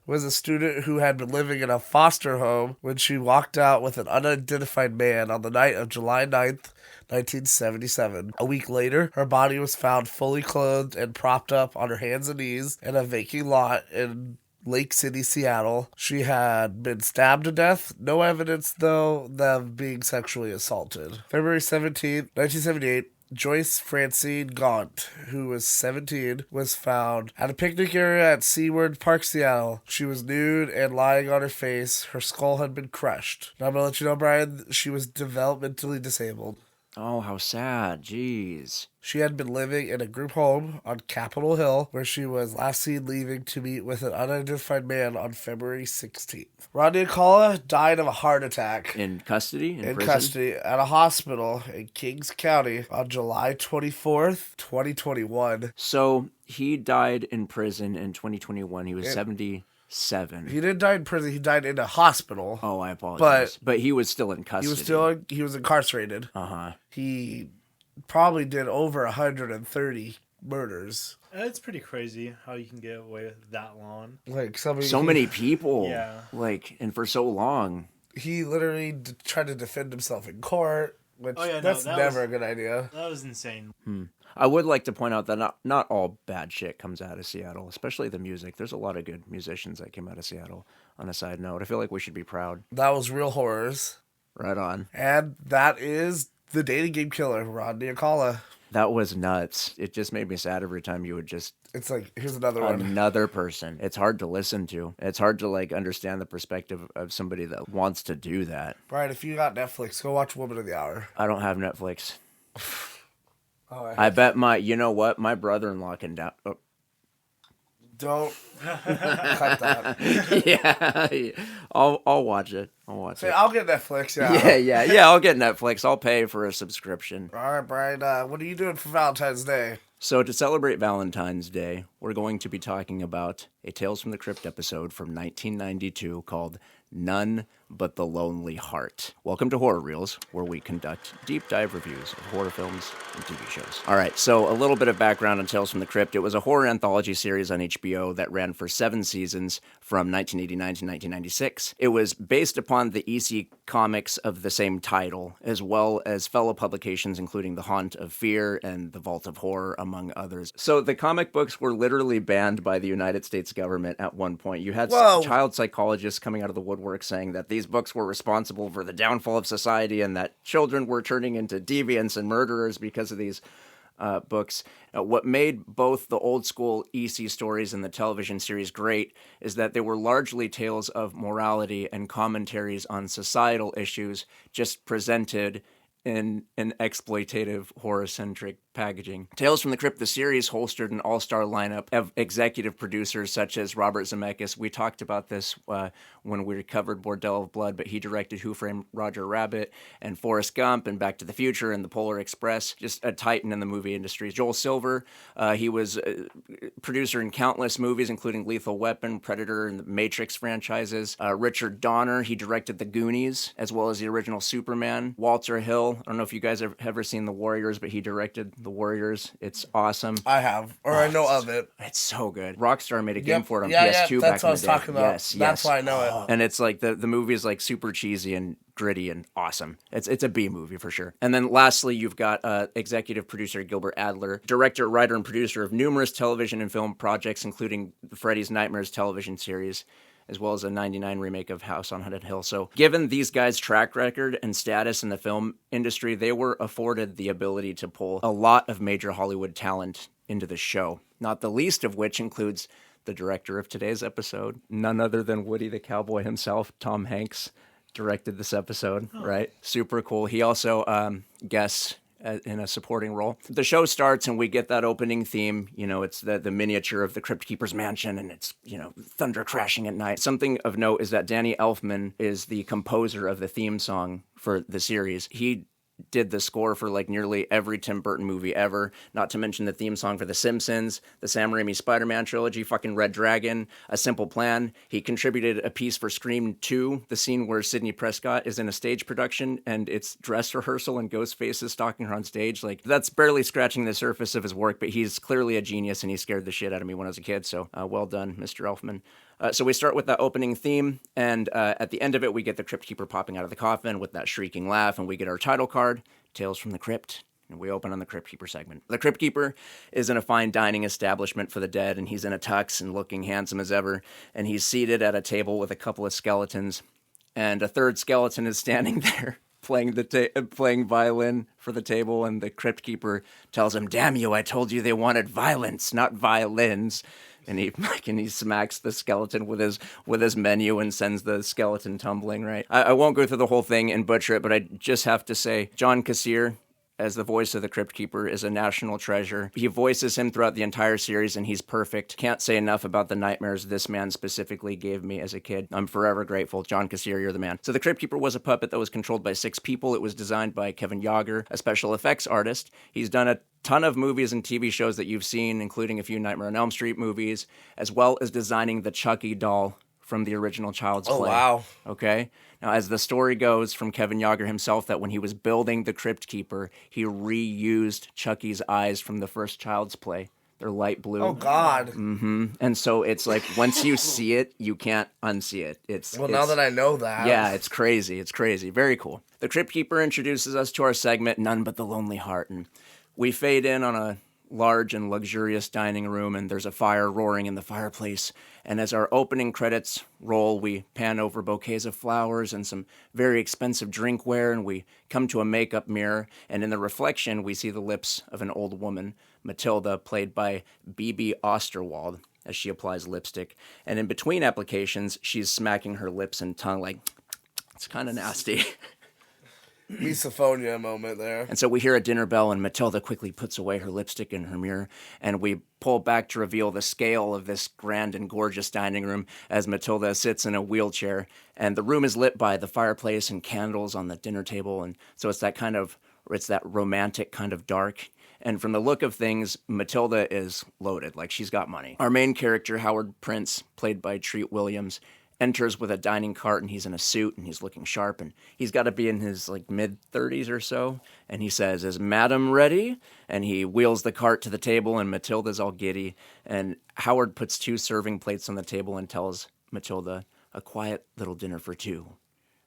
S1: was a student who had been living in a foster home when she walked out with an unidentified man on the night of July 9th, 1977. A week later, her body was found fully clothed and propped up on her hands and knees in a vacant lot in Lake City, Seattle. She had been stabbed to death. No evidence, though, of being sexually assaulted. February 17th, 1978, Joyce Francine Gaunt, who was 17, was found at a picnic area at Seaward Park, Seattle. She was nude and lying on her face. Her skull had been crushed. Now I'm going to let you know, Brian, she was developmentally disabled.
S2: Oh, how sad. Jeez.
S1: She had been living in a group home on Capitol Hill, where she was last seen leaving to meet with an unidentified man on February 16th. Rodney Alcala died of a heart attack.
S2: In custody?
S1: In custody at a hospital in Kings County on July 24th, 2021.
S2: So he died in prison in 2021. He was 77.
S1: He didn't die in prison. He died in a hospital.
S2: Oh, I apologize. But he was still in custody.
S1: He was incarcerated. He probably did over 130 murders.
S3: It's pretty crazy how you can get away with that long.
S1: Like
S2: so many people. Yeah. And for so long.
S1: He literally tried to defend himself in court, which that's never a good idea.
S3: That was insane.
S2: I would like to point out that not all bad shit comes out of Seattle, especially the music. There's a lot of good musicians that came out of Seattle. On a side note, I feel like we should be proud.
S1: That was Real Horrors.
S2: Right on.
S1: And that is the dating game killer, Rodney Alcala.
S2: That was nuts. It just made me sad every time you would just...
S1: It's like, here's another one.
S2: Another person. It's hard to listen to. It's hard to, understand the perspective of somebody that wants to do that.
S1: Brian, if you got Netflix, go watch Woman of the Hour.
S2: I don't have Netflix. I bet my brother-in-law can down... Oh.
S1: Don't cut that.
S2: Yeah, I'll watch it.
S1: I'll get Netflix.
S2: Yeah. I'll get Netflix. I'll pay for a subscription.
S1: All right, Brian. What are you doing for Valentine's Day?
S2: So to celebrate Valentine's Day, we're going to be talking about a Tales from the Crypt episode from 1992 called None But the Lonely Heart. Welcome to Horror Reels, where we conduct deep dive reviews of horror films and TV shows. All right, so a little bit of background on Tales from the Crypt. It was a horror anthology series on HBO that ran for 7 seasons from 1989 to 1996. It was based upon the EC comics of the same title, as well as fellow publications including The Haunt of Fear and The Vault of Horror, among others. So the comic books were literally banned by the United States government at one point. You had child psychologists coming out of the woodwork saying that these books were responsible for the downfall of society and that children were turning into deviants and murderers because of these books. What made both the old school EC stories and the television series great is that they were largely tales of morality and commentaries on societal issues, just presented in an exploitative, horror-centric packaging. Tales from the Crypt, the series, holstered an all-star lineup of executive producers such as Robert Zemeckis. We talked about this when we covered Bordello of Blood, but he directed Who Framed Roger Rabbit and Forrest Gump and Back to the Future and The Polar Express, just a titan in the movie industry. Joel Silver, he was a producer in countless movies, including Lethal Weapon, Predator, and the Matrix franchises. Richard Donner, he directed The Goonies, as well as the original Superman. Walter Hill, I don't know if you guys have ever seen The Warriors, but he directed The Warriors. It's awesome.
S1: I have, I know of it.
S2: It's so good. Rockstar made a game for it on PS2 back in the day.
S1: That's what I was talking about. Yes. That's why I know it.
S2: And it's like the movie is like super cheesy and gritty and awesome. It's a B movie for sure. And then lastly, you've got executive producer Gilbert Adler, director, writer, and producer of numerous television and film projects, including the Freddy's Nightmares television series, as well as a 99 remake of House on Haunted Hill. So given these guys' track record and status in the film industry, they were afforded the ability to pull a lot of major Hollywood talent into the show, not the least of which includes the director of today's episode. None other than Woody the Cowboy himself, Tom Hanks, directed this episode, right? Super cool. He also guests in a supporting role. The show starts and we get that opening theme. You know, it's the miniature of the Crypt Keeper's mansion and it's, you know, thunder crashing at night. Something of note is that Danny Elfman is the composer of the theme song for the series. He did the score for like nearly every Tim Burton movie ever, not to mention the theme song for The Simpsons, the Sam Raimi Spider-Man trilogy, fucking Red Dragon, A Simple Plan. He contributed a piece for Scream 2, the scene where Sidney Prescott is in a stage production and it's dress rehearsal and Ghostface is stalking her on stage. Like, that's barely scratching the surface of his work, but he's clearly a genius and he scared the shit out of me when I was a kid, so well done, Mr. Elfman. So we start with that opening theme, and at the end of it, we get the Crypt Keeper popping out of the coffin with that shrieking laugh, and we get our title card, Tales from the Crypt, and we open on the Crypt Keeper segment. The Crypt Keeper is in a fine dining establishment for the dead, and he's in a tux and looking handsome as ever, and he's seated at a table with a couple of skeletons, and a third skeleton is standing there playing violin for the table, and the Crypt Keeper tells him, "Damn you, I told you they wanted violence, not violins." And he smacks the skeleton with his menu and sends the skeleton tumbling, right? I won't go through the whole thing and butcher it, but I just have to say, John Kassir, as the voice of the Crypt Keeper, is a national treasure. He voices him throughout the entire series, and he's perfect. Can't say enough about the nightmares this man specifically gave me as a kid. I'm forever grateful. John Kassir, you're the man. So the Crypt Keeper was a puppet that was controlled by 6 people. It was designed by Kevin Yager, a special effects artist. He's done a ton of movies and TV shows that you've seen, including a few Nightmare on Elm Street movies, as well as designing the Chucky doll from the original Child's Play.
S1: Oh, wow.
S2: Okay? Now, as the story goes from Kevin Yager himself, that when he was building the Crypt Keeper, he reused Chucky's eyes from the first Child's Play. They're light blue.
S1: Oh, God.
S2: Mm-hmm. And so it's like, once you see it, you can't unsee it.
S1: Now that I know that.
S2: Yeah, it's crazy. It's crazy. Very cool. The Crypt Keeper introduces us to our segment, None But the Lonely Heart, and we fade in on a large and luxurious dining room, and there's a fire roaring in the fireplace. And as our opening credits roll, we pan over bouquets of flowers and some very expensive drinkware, and we come to a makeup mirror, and in the reflection, we see the lips of an old woman, Matilda, played by B.B. Osterwald, as she applies lipstick. And in between applications, she's smacking her lips and tongue like, it's kind of nasty.
S1: Misophonia moment there.
S2: And so we hear a dinner bell, and Matilda quickly puts away her lipstick in her mirror, and we pull back to reveal the scale of this grand and gorgeous dining room as Matilda sits in a wheelchair, and the room is lit by the fireplace and candles on the dinner table, and so it's that romantic kind of dark. And from the look of things, Matilda is loaded, like she's got money. Our main character, Howard Prince, played by Treat Williams, enters with a dining cart, and he's in a suit and he's looking sharp, and he's got to be in his like mid-30s or so, and he says, "Is Madam ready?" And he wheels the cart to the table, and Matilda's all giddy, and Howard puts 2 serving plates on the table and tells Matilda, "A quiet little dinner for 2."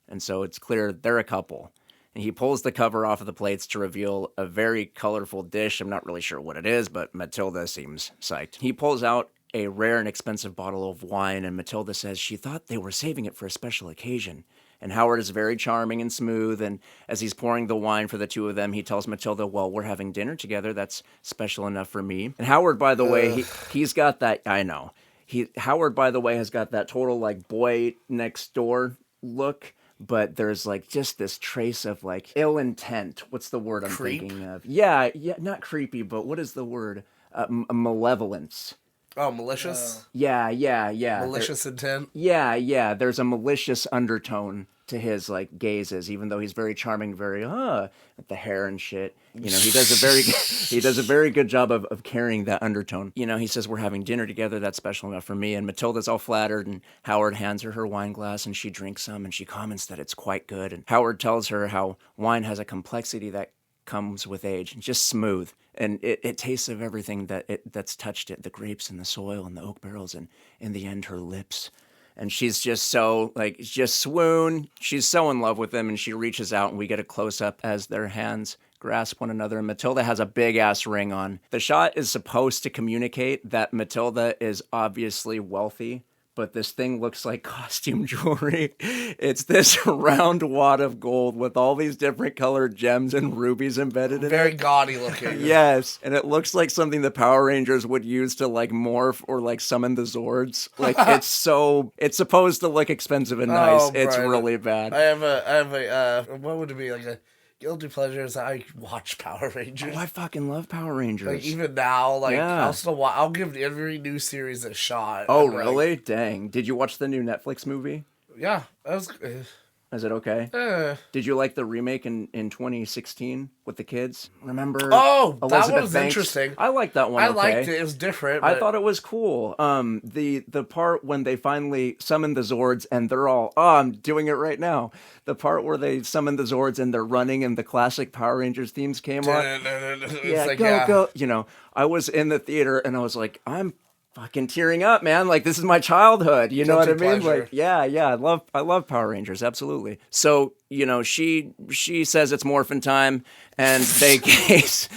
S2: And so it's clear they're a couple. And he pulls the cover off of the plates to reveal a very colorful dish. I'm not really sure what it is, but Matilda seems psyched. He pulls out a rare and expensive bottle of wine, and Matilda says she thought they were saving it for a special occasion. And Howard is very charming and smooth, and as he's pouring the wine for the 2 of them, he tells Matilda, "Well, we're having dinner together. That's special enough for me." And Howard, by the way, he's got that, I know. Howard, by the way, has got that total, like, boy next door look, but there's, like, just this trace of, like, ill intent. What's the word I'm thinking of? Yeah, not creepy, but what is the word? Malevolence.
S1: Oh, malicious?
S2: Yeah.
S1: Malicious intent?
S2: Yeah. There's a malicious undertone to his, like, gazes, even though he's very charming, very, with the hair and shit. You know, he does a very good job of carrying that undertone. You know, he says, "We're having dinner together. That's special enough for me." And Matilda's all flattered, and Howard hands her wine glass, and she drinks some, and she comments that it's quite good. And Howard tells her how wine has a complexity that comes with age, just smooth, and it tastes of everything that's touched it, the grapes and the soil and the oak barrels, and in the end her lips. And she's just so, like, just swoon. She's so in love with him, and she reaches out, and we get a close-up as their hands grasp one another, and Matilda has a big-ass ring on. The shot is supposed to communicate that Matilda is obviously wealthy, but this thing looks like costume jewelry. It's this round wad of gold with all these different colored gems and rubies embedded in it.
S1: Very gaudy looking.
S2: Yes, and it looks like something the Power Rangers would use to like morph or like summon the Zords. Like it's supposed to look expensive and nice.
S1: Oh,
S2: it's really bad.
S1: I have a what would it be, like a guilty pleasure is I watch Power Rangers.
S2: Oh, I fucking love Power Rangers.
S1: Like even now, like I'll give every new series a shot.
S2: Oh, really? Dang. Did you watch the new Netflix movie?
S1: Yeah, that was.
S2: Is it okay? Did you like the remake in 2016 with the kids? Remember?
S1: Oh,
S2: Elizabeth
S1: that one was
S2: Banks?
S1: interesting.
S2: I liked that one.
S1: I liked it. It was different.
S2: I thought it was cool. The part when they finally summon the Zords and they're all, I'm doing it right now. The part where they summon the Zords and they're running and the classic Power Rangers themes came on. Yeah, like, go. You know, I was in the theater and I was like, I'm fucking tearing up, man. Like, this is my childhood. You know what I mean?
S1: Pleasure.
S2: Like, yeah. I love Power Rangers. Absolutely. So, you know, she says it's morphin' time and they gaze,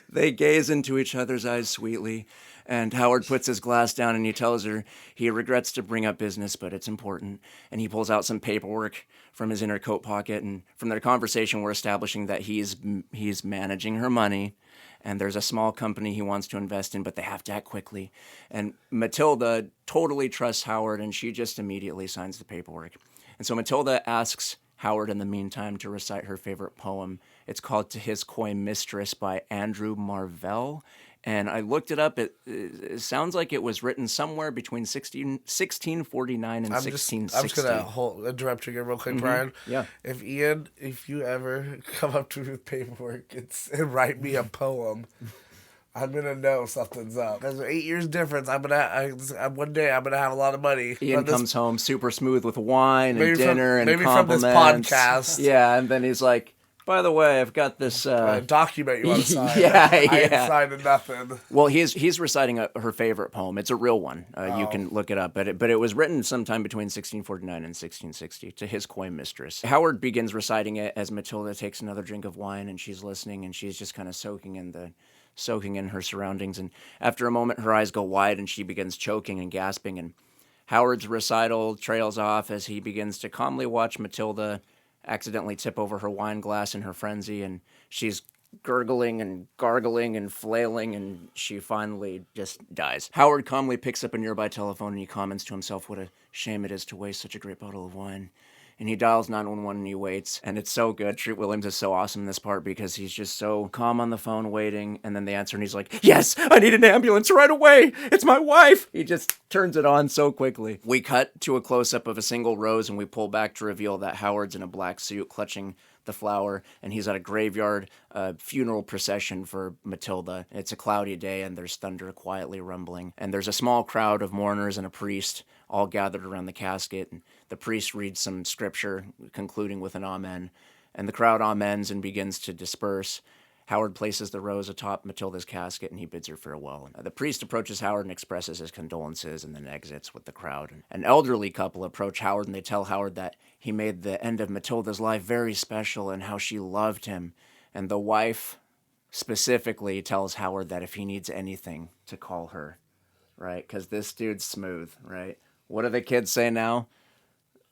S2: they gaze into each other's eyes sweetly. And Howard puts his glass down and he tells her he regrets to bring up business, but it's important. And he pulls out some paperwork from his inner coat pocket. And from their conversation, we're establishing that he's managing her money. And there's a small company he wants to invest in, but they have to act quickly. And Matilda totally trusts Howard, and she just immediately signs the paperwork. And so Matilda asks Howard in the meantime to recite her favorite poem. It's called To His Coy Mistress by Andrew Marvell. And I looked it up. It sounds like it was written somewhere between 1649 and 1660.
S1: I'm just going to interrupt you again real quick, Brian.
S2: Yeah.
S1: If you ever come up to me with paperwork and write me a poem, I'm going to know something's up. There's 8 years difference. One day I'm going to have a lot of money.
S2: Ian comes home super smooth with wine and dinner and compliments.
S1: Maybe from this podcast.
S2: Yeah, and then he's like, by the way, I've got this
S1: document you want to sign.
S2: I
S1: ain't signing nothing.
S2: Well, he's reciting her favorite poem. It's a real one. You can look it up. But it was written sometime between 1649 and 1660 to his coy mistress. Howard begins reciting it as Matilda takes another drink of wine and she's listening and she's just kind of soaking in her surroundings. And after a moment, her eyes go wide and she begins choking and gasping. And Howard's recital trails off as he begins to calmly watch Matilda accidentally tip over her wine glass in her frenzy, and she's gurgling and gargling and flailing, and she finally just dies. Howard calmly picks up a nearby telephone and he comments to himself what a shame it is to waste such a great bottle of wine. And he dials 911 and he waits. And it's so good. Treat Williams is so awesome in this part because he's just so calm on the phone waiting. And then they answer and he's like, yes, I need an ambulance right away. It's my wife. He just turns it on so quickly. We cut to a close-up of a single rose and we pull back to reveal that Howard's in a black suit clutching the flower. And he's at a graveyard funeral procession for Matilda. It's a cloudy day and there's thunder quietly rumbling. And there's a small crowd of mourners and a priest all gathered around the casket, and the priest reads some scripture, concluding with an amen, and the crowd amens and begins to disperse. Howard places the rose atop Matilda's casket, and he bids her farewell. The priest approaches Howard and expresses his condolences, and then exits with the crowd. An elderly couple approach Howard, and they tell Howard that he made the end of Matilda's life very special, and how she loved him. And the wife specifically tells Howard that if he needs anything, to call her, right? Because this dude's smooth, right? What do the kids say now?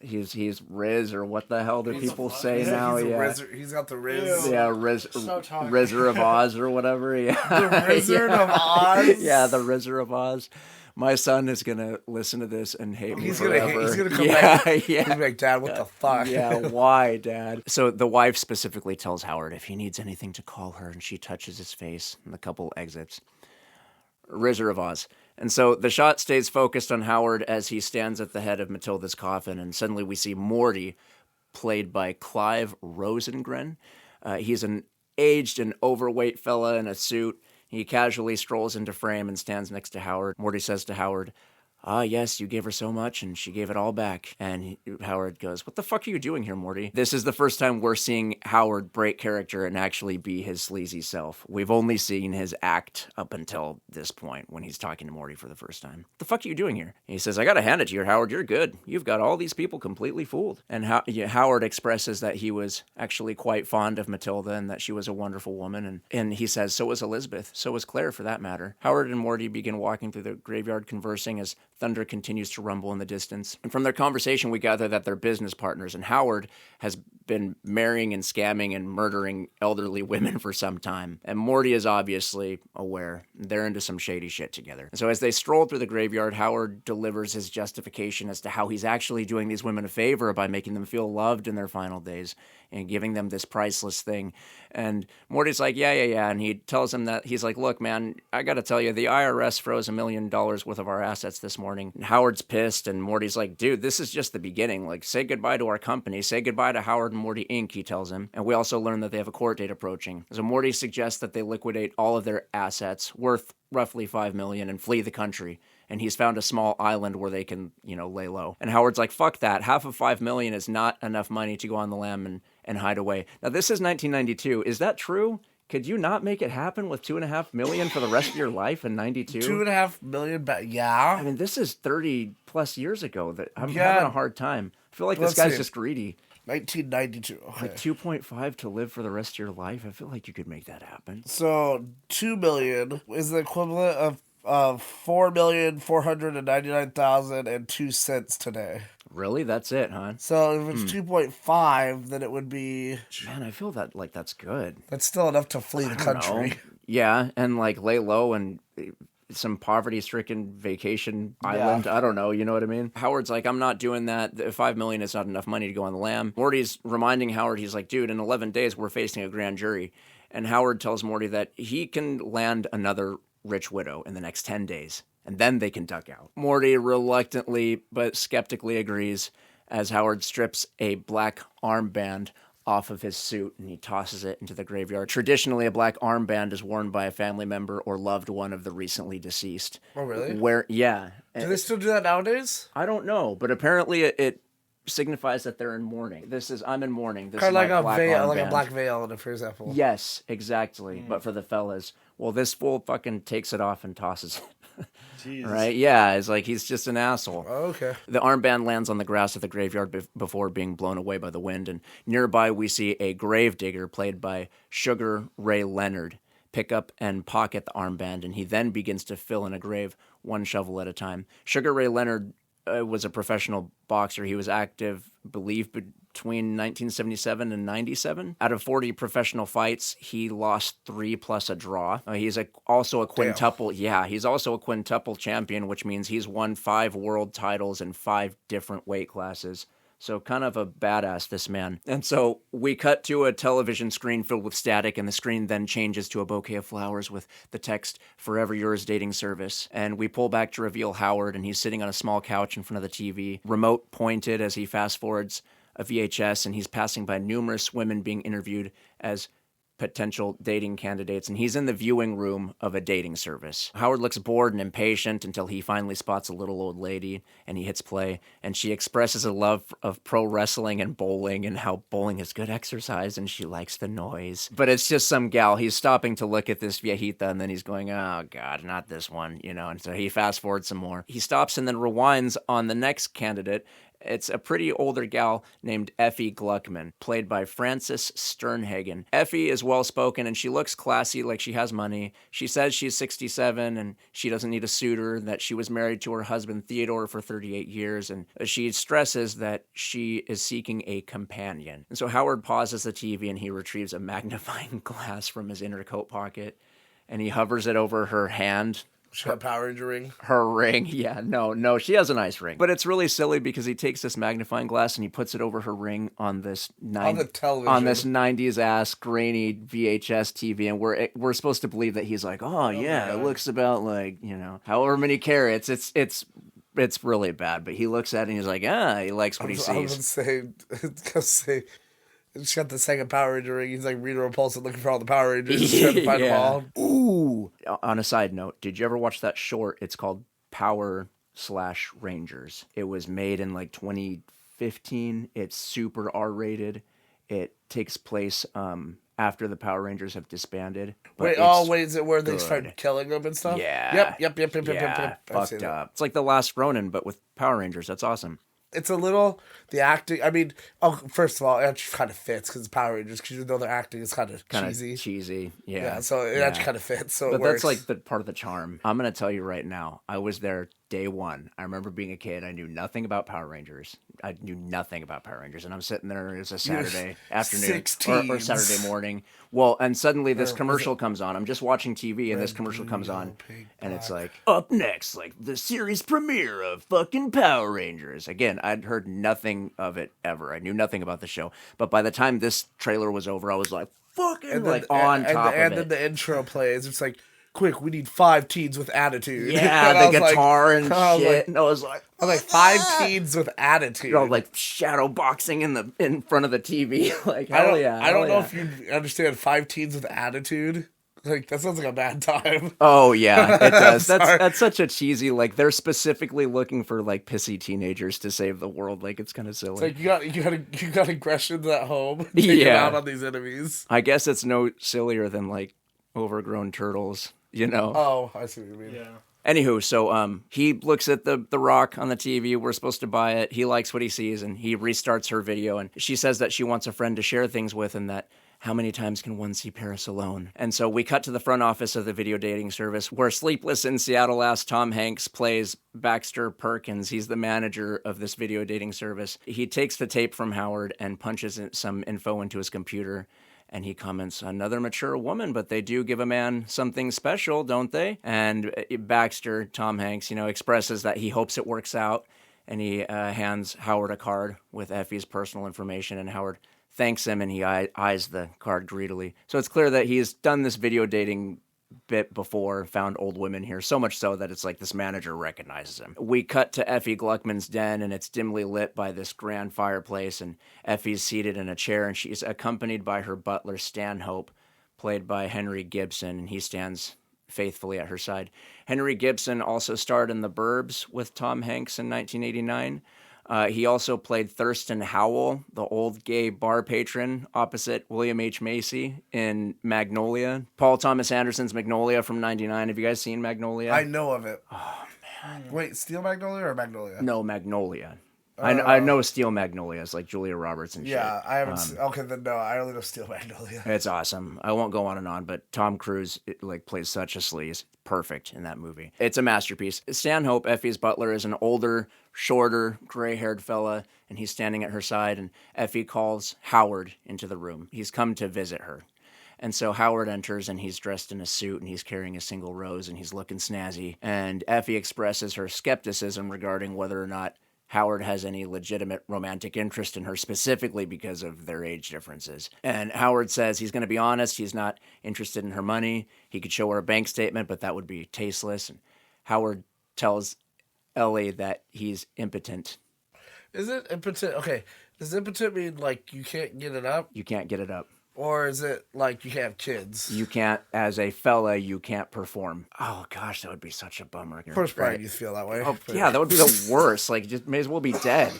S2: He's Riz, or what the hell do people say now?
S1: He's got the Riz.
S2: Yeah, Rizzer of Oz or whatever. Yeah,
S1: the Wizard of Oz.
S2: Yeah, the Rizzer of Oz. My son is gonna listen to this and hate me forever.
S1: He's gonna come back.
S2: Yeah.
S1: He's like, Dad, what the fuck?
S2: Yeah, why, Dad? So the wife specifically tells Howard if he needs anything to call her, and she touches his face, and the couple exits. Rizzer of Oz. And so the shot stays focused on Howard as he stands at the head of Matilda's coffin, and suddenly we see Morty, played by Clive Rosengren. He's an aged and overweight fella in a suit. He casually strolls into frame and stands next to Howard. Morty says to Howard, yes, you gave her so much and she gave it all back. And Howard goes, what the fuck are you doing here, Morty? This is the first time we're seeing Howard break character and actually be his sleazy self. We've only seen his act up until this point when he's talking to Morty for the first time. What the fuck are you doing here? And he says, I gotta hand it to you, Howard. You're good. You've got all these people completely fooled. And Howard expresses that he was actually quite fond of Matilda and that she was a wonderful woman. And he says, so was Elizabeth. So was Claire, for that matter. Howard and Morty begin walking through the graveyard, conversing as thunder continues to rumble in the distance. And from their conversation, we gather that they're business partners, and Howard has been marrying and scamming and murdering elderly women for some time. And Morty is obviously aware. They're into some shady shit together. And so as they stroll through the graveyard, Howard delivers his justification as to how he's actually doing these women a favor by making them feel loved in their final days and giving them this priceless thing. And Morty's like, yeah. And he tells him that, he's like, look, man, I gotta tell you, the IRS froze $1 million worth of our assets this morning. And Howard's pissed, and Morty's like, dude, this is just the beginning. Like, say goodbye to our company. Say goodbye to Howard and Morty Inc., he tells him. And we also learn that they have a court date approaching. So Morty suggests that they liquidate all of their assets, worth roughly $5 million, and flee the country. And he's found a small island where they can, lay low. And Howard's like, fuck that. Half of $5 million is not enough money to go on the lam and hide away. Now, this is 1992. Is that true? Could you not make it happen with $2.5 million for the rest of your life in 92?
S1: $2.5 million, yeah.
S2: I mean, this is 30 plus years ago. That I'm having a hard time. I feel like this guy's just greedy.
S1: 1992. Okay.
S2: With 2.5 to live for the rest of your life, I feel like you could make that happen.
S1: So $2 million is the equivalent of $4,499,002 today.
S2: Really? That's it, huh?
S1: So if it's 2.5, then it would be...
S2: Man, I feel that like that's good.
S1: That's still enough to flee the country.
S2: Know. Yeah, and like lay low and some poverty-stricken vacation island. I don't know, you know what I mean? Howard's like, I'm not doing that. $5 million is not enough money to go on the lam. Morty's reminding Howard, he's like, dude, in 11 days, we're facing a grand jury. And Howard tells Morty that he can land another rich widow in the next 10 days, and then they can duck out. Morty reluctantly but skeptically agrees as Howard strips a black armband off of his suit and he tosses it into the graveyard. Traditionally, a black armband is worn by a family member or loved one of the recently deceased.
S1: Oh, really?
S2: Yeah.
S1: Do they still do that nowadays?
S2: I don't know, but apparently it signifies that they're in mourning. I'm in mourning. This
S1: kind
S2: is
S1: of like
S2: a
S1: veil, like a black veil, for example.
S2: Yes, exactly. But for the fellas, well, this fool fucking takes it off and tosses it.
S3: Jesus.
S2: Right? Yeah, it's like he's just an asshole.
S1: Oh, okay.
S2: The armband lands on the grass of the graveyard before being blown away by the wind, and nearby we see a grave digger played by Sugar Ray Leonard pick up and pocket the armband, and he then begins to fill in a grave one shovel at a time. Sugar Ray Leonard was a professional boxer. He was active, believed, between 1977 and 97. Out of 40 professional fights, he lost 3 plus a draw. He's also a quintuple. Damn. Yeah, he's also a quintuple champion, which means he's won 5 world titles in 5 different weight classes. So kind of a badass, this man. And so we cut to a television screen filled with static, and the screen then changes to a bouquet of flowers with the text, "Forever Yours Dating Service." And we pull back to reveal Howard, and he's sitting on a small couch in front of the TV, remote pointed as he fast forwards a VHS, and he's passing by numerous women being interviewed as potential dating candidates, and he's in the viewing room of a dating service. Howard looks bored and impatient until he finally spots a little old lady, and he hits play, and she expresses a love of pro wrestling and bowling, and how bowling is good exercise, and she likes the noise. But it's just some gal. He's stopping to look at this viejita, and then he's going, oh God, not this one, and so he fast forwards some more. He stops and then rewinds on the next candidate. It's a pretty older gal named Effie Gluckman, played by Frances Sternhagen. Effie is well-spoken, and she looks classy, like she has money. She says she's 67, and she doesn't need a suitor, that she was married to her husband Theodore for 38 years, and she stresses that she is seeking a companion. And so Howard pauses the TV, and he retrieves a magnifying glass from his inner coat pocket, and he hovers it over her hand.
S1: Her Power Ranger ring?
S2: Her ring, yeah. No, she has a nice ring. But it's really silly because he takes this magnifying glass and he puts it over her ring on this
S1: on the television.
S2: On this 90s ass grainy VHS TV, and we're supposed to believe that he's like, oh yeah, it looks about like, however many carats. It's really bad, but he looks at it and he's like, he likes what he sees.
S1: I would say she's got the second Power Ranger ring. He's like Rita Repulsa looking for all the Power Rangers. Trying to find them all.
S2: Ooh. On a side note, did you ever watch that short? It's called Power Rangers. It was made in like 2015. It's super R-rated. It takes place after the Power Rangers have disbanded.
S1: Wait, is it where they start killing them and stuff?
S2: Yeah.
S1: Yep.
S2: Fucked up. It's like The Last Ronin, but with Power Rangers. That's awesome.
S1: It's a little, the acting, I mean, first of all, it actually kind of fits because it's Power Rangers, because you know their acting is kind of cheesy.
S2: Yeah.
S1: So it actually kind of fits, so
S2: but
S1: it works.
S2: That's like the part of the charm. I'm going to tell you right now, I was there day one. I remember being a kid. I knew nothing about Power Rangers. And I'm sitting there, it's a Saturday afternoon or Saturday morning. Well, and suddenly this commercial comes on. I'm just watching TV and this commercial comes on and it's like, up next, like the series premiere of fucking Power Rangers. Again, I'd heard nothing of it ever. I knew nothing about the show. But by the time this trailer was over, I was like, fucking on top of it.
S1: And then the intro plays. It's like, quick, we need 5 teens with attitude.
S2: Yeah, the guitar and shit. And I was like,
S1: 5 teens with attitude.
S2: You know, like shadow boxing in front of the TV. Like, I
S1: don't know if you understand 5 teens with attitude. Like, that sounds like a bad time.
S2: Oh yeah, it does. That's such a cheesy. Like, they're specifically looking for like pissy teenagers to save the world. Like, it's kind of silly.
S1: It's like you got aggressions at home. Take it out on these enemies.
S2: I guess it's no sillier than like overgrown turtles. You know?
S1: Oh, I see what you mean.
S3: Yeah.
S2: Anywho, so he looks at the rock on the TV. We're supposed to buy it. He likes what he sees, and he restarts her video. And she says that she wants a friend to share things with, and that how many times can one see Paris alone? And so we cut to the front office of the video dating service, where Sleepless in Seattle-ass Tom Hanks plays Baxter Perkins. He's the manager of this video dating service. He takes the tape from Howard and punches some info into his computer. And he comments, another mature woman, but they do give a man something special, don't they? And Baxter, Tom Hanks, expresses that he hopes it works out. And he hands Howard a card with Effie's personal information. And Howard thanks him, and he eyes the card greedily. So it's clear that he's done this video dating bit before, found old women here, so much so that it's like this manager recognizes him. We cut to Effie Gluckman's den, and it's dimly lit by this grand fireplace, and Effie's seated in a chair, and she's accompanied by her butler, Stanhope, played by Henry Gibson, and he stands faithfully at her side. Henry Gibson also starred in The Burbs with Tom Hanks in 1989. He also played Thurston Howell, the old gay bar patron opposite William H. Macy in Magnolia. Paul Thomas Anderson's Magnolia from 1999. Have you guys seen Magnolia?
S1: I know of it.
S2: Oh, man.
S1: Wait, Steel Magnolia or Magnolia?
S2: No, Magnolia. I know Steel Magnolias, like Julia Roberts and shit.
S1: Yeah, I haven't. Okay, then no, I only know Steel Magnolia.
S2: It's awesome. I won't go on and on, but Tom Cruise plays such a sleaze. Perfect in that movie. It's a masterpiece. Stanhope, Effie's butler, is an older, shorter, gray-haired fella, and he's standing at her side, and Effie calls Howard into the room. He's come to visit her. And so Howard enters, and he's dressed in a suit, and he's carrying a single rose, and he's looking snazzy. And Effie expresses her skepticism regarding whether or not Howard has any legitimate romantic interest in her, specifically because of their age differences. And Howard says he's going to be honest. He's not interested in her money. He could show her a bank statement, but that would be tasteless. And Howard tells Ellie that he's impotent.
S1: Is it impotent? Okay. Does impotent mean like you can't get it up?
S2: You can't get it up.
S1: Or is it like you can't have kids?
S2: You can't, as a fella, you can't perform. Oh, gosh, that would be such a bummer.
S1: Of course, Brian, you feel that way.
S2: Oh, yeah, that would be the worst. Like, just may as well be dead.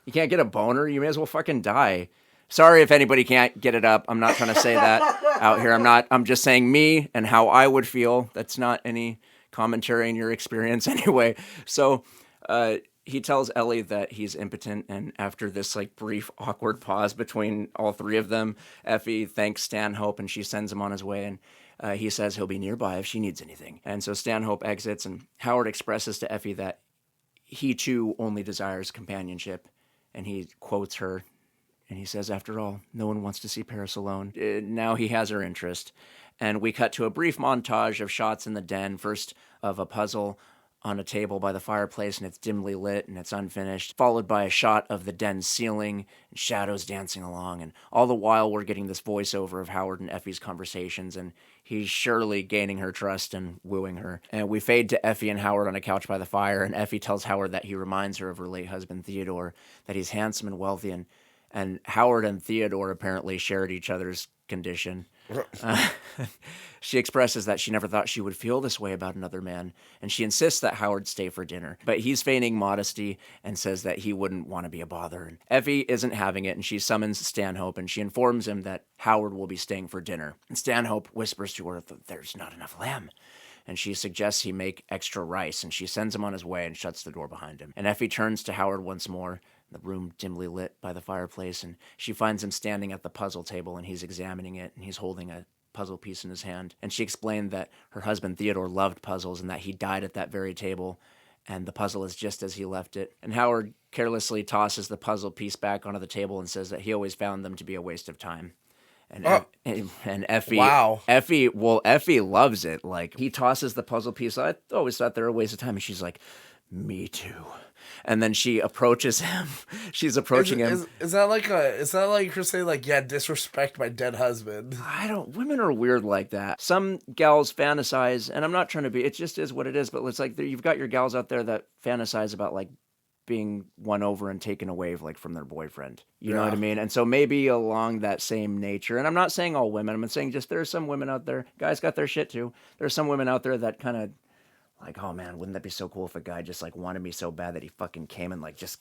S2: You can't get a boner, you may as well fucking die. Sorry if anybody can't get it up. I'm not trying to say that out here. I'm just saying me and how I would feel. That's not any commentary in your experience anyway. So, he tells Ellie that he's impotent, and after this brief awkward pause between all three of them, Effie thanks Stanhope and she sends him on his way, and he says he'll be nearby if she needs anything. And so Stanhope exits, and Howard expresses to Effie that he too only desires companionship, and he quotes her, and he says, after all, no one wants to see Paris alone. Now he has her interest. And we cut to a brief montage of shots in the den, first of a puzzle on a table by the fireplace, and it's dimly lit and it's unfinished, followed by a shot of the den ceiling and shadows dancing along. And all the while we're getting this voiceover of Howard and Effie's conversations, and he's surely gaining her trust and wooing her. And we fade to Effie and Howard on a couch by the fire, and Effie tells Howard that he reminds her of her late husband Theodore, that he's handsome and wealthy, and Howard and Theodore apparently shared each other's condition. She expresses that she never thought she would feel this way about another man, and she insists that Howard stay for dinner. But he's feigning modesty and says that he wouldn't want to be a bother. And Effie isn't having it, and she summons Stanhope, and she informs him that Howard will be staying for dinner. And Stanhope whispers to her that there's not enough lamb. And she suggests he make extra rice, and she sends him on his way and shuts the door behind him. And Effie turns to Howard once more, the room dimly lit by the fireplace, and she finds him standing at the puzzle table, and he's examining it, and he's holding a puzzle piece in his hand. And she explained that her husband Theodore loved puzzles and that he died at that very table, and the puzzle is just as he left it. And Howard carelessly tosses the puzzle piece back onto the table and says that he always found them to be a waste of time. And Effie,
S1: wow.
S2: Effie loves it. Like, he tosses the puzzle piece. I always thought they were a waste of time. And she's like, me too. And then she approaches him. She's approaching him.
S1: Is that like her saying like, yeah, disrespect my dead husband?
S2: Women are weird like that. Some gals fantasize, and I'm not trying to be, it just is what it is, but it's like you've got your gals out there that fantasize about like being won over and taken away like from their boyfriend. You know what I mean? And so maybe along that same nature, and I'm not saying all women, I'm saying just there's some women out there, guys got their shit too. There's some women out there that kind of like, oh man, wouldn't that be so cool if a guy just like wanted me so bad that he fucking came and like just,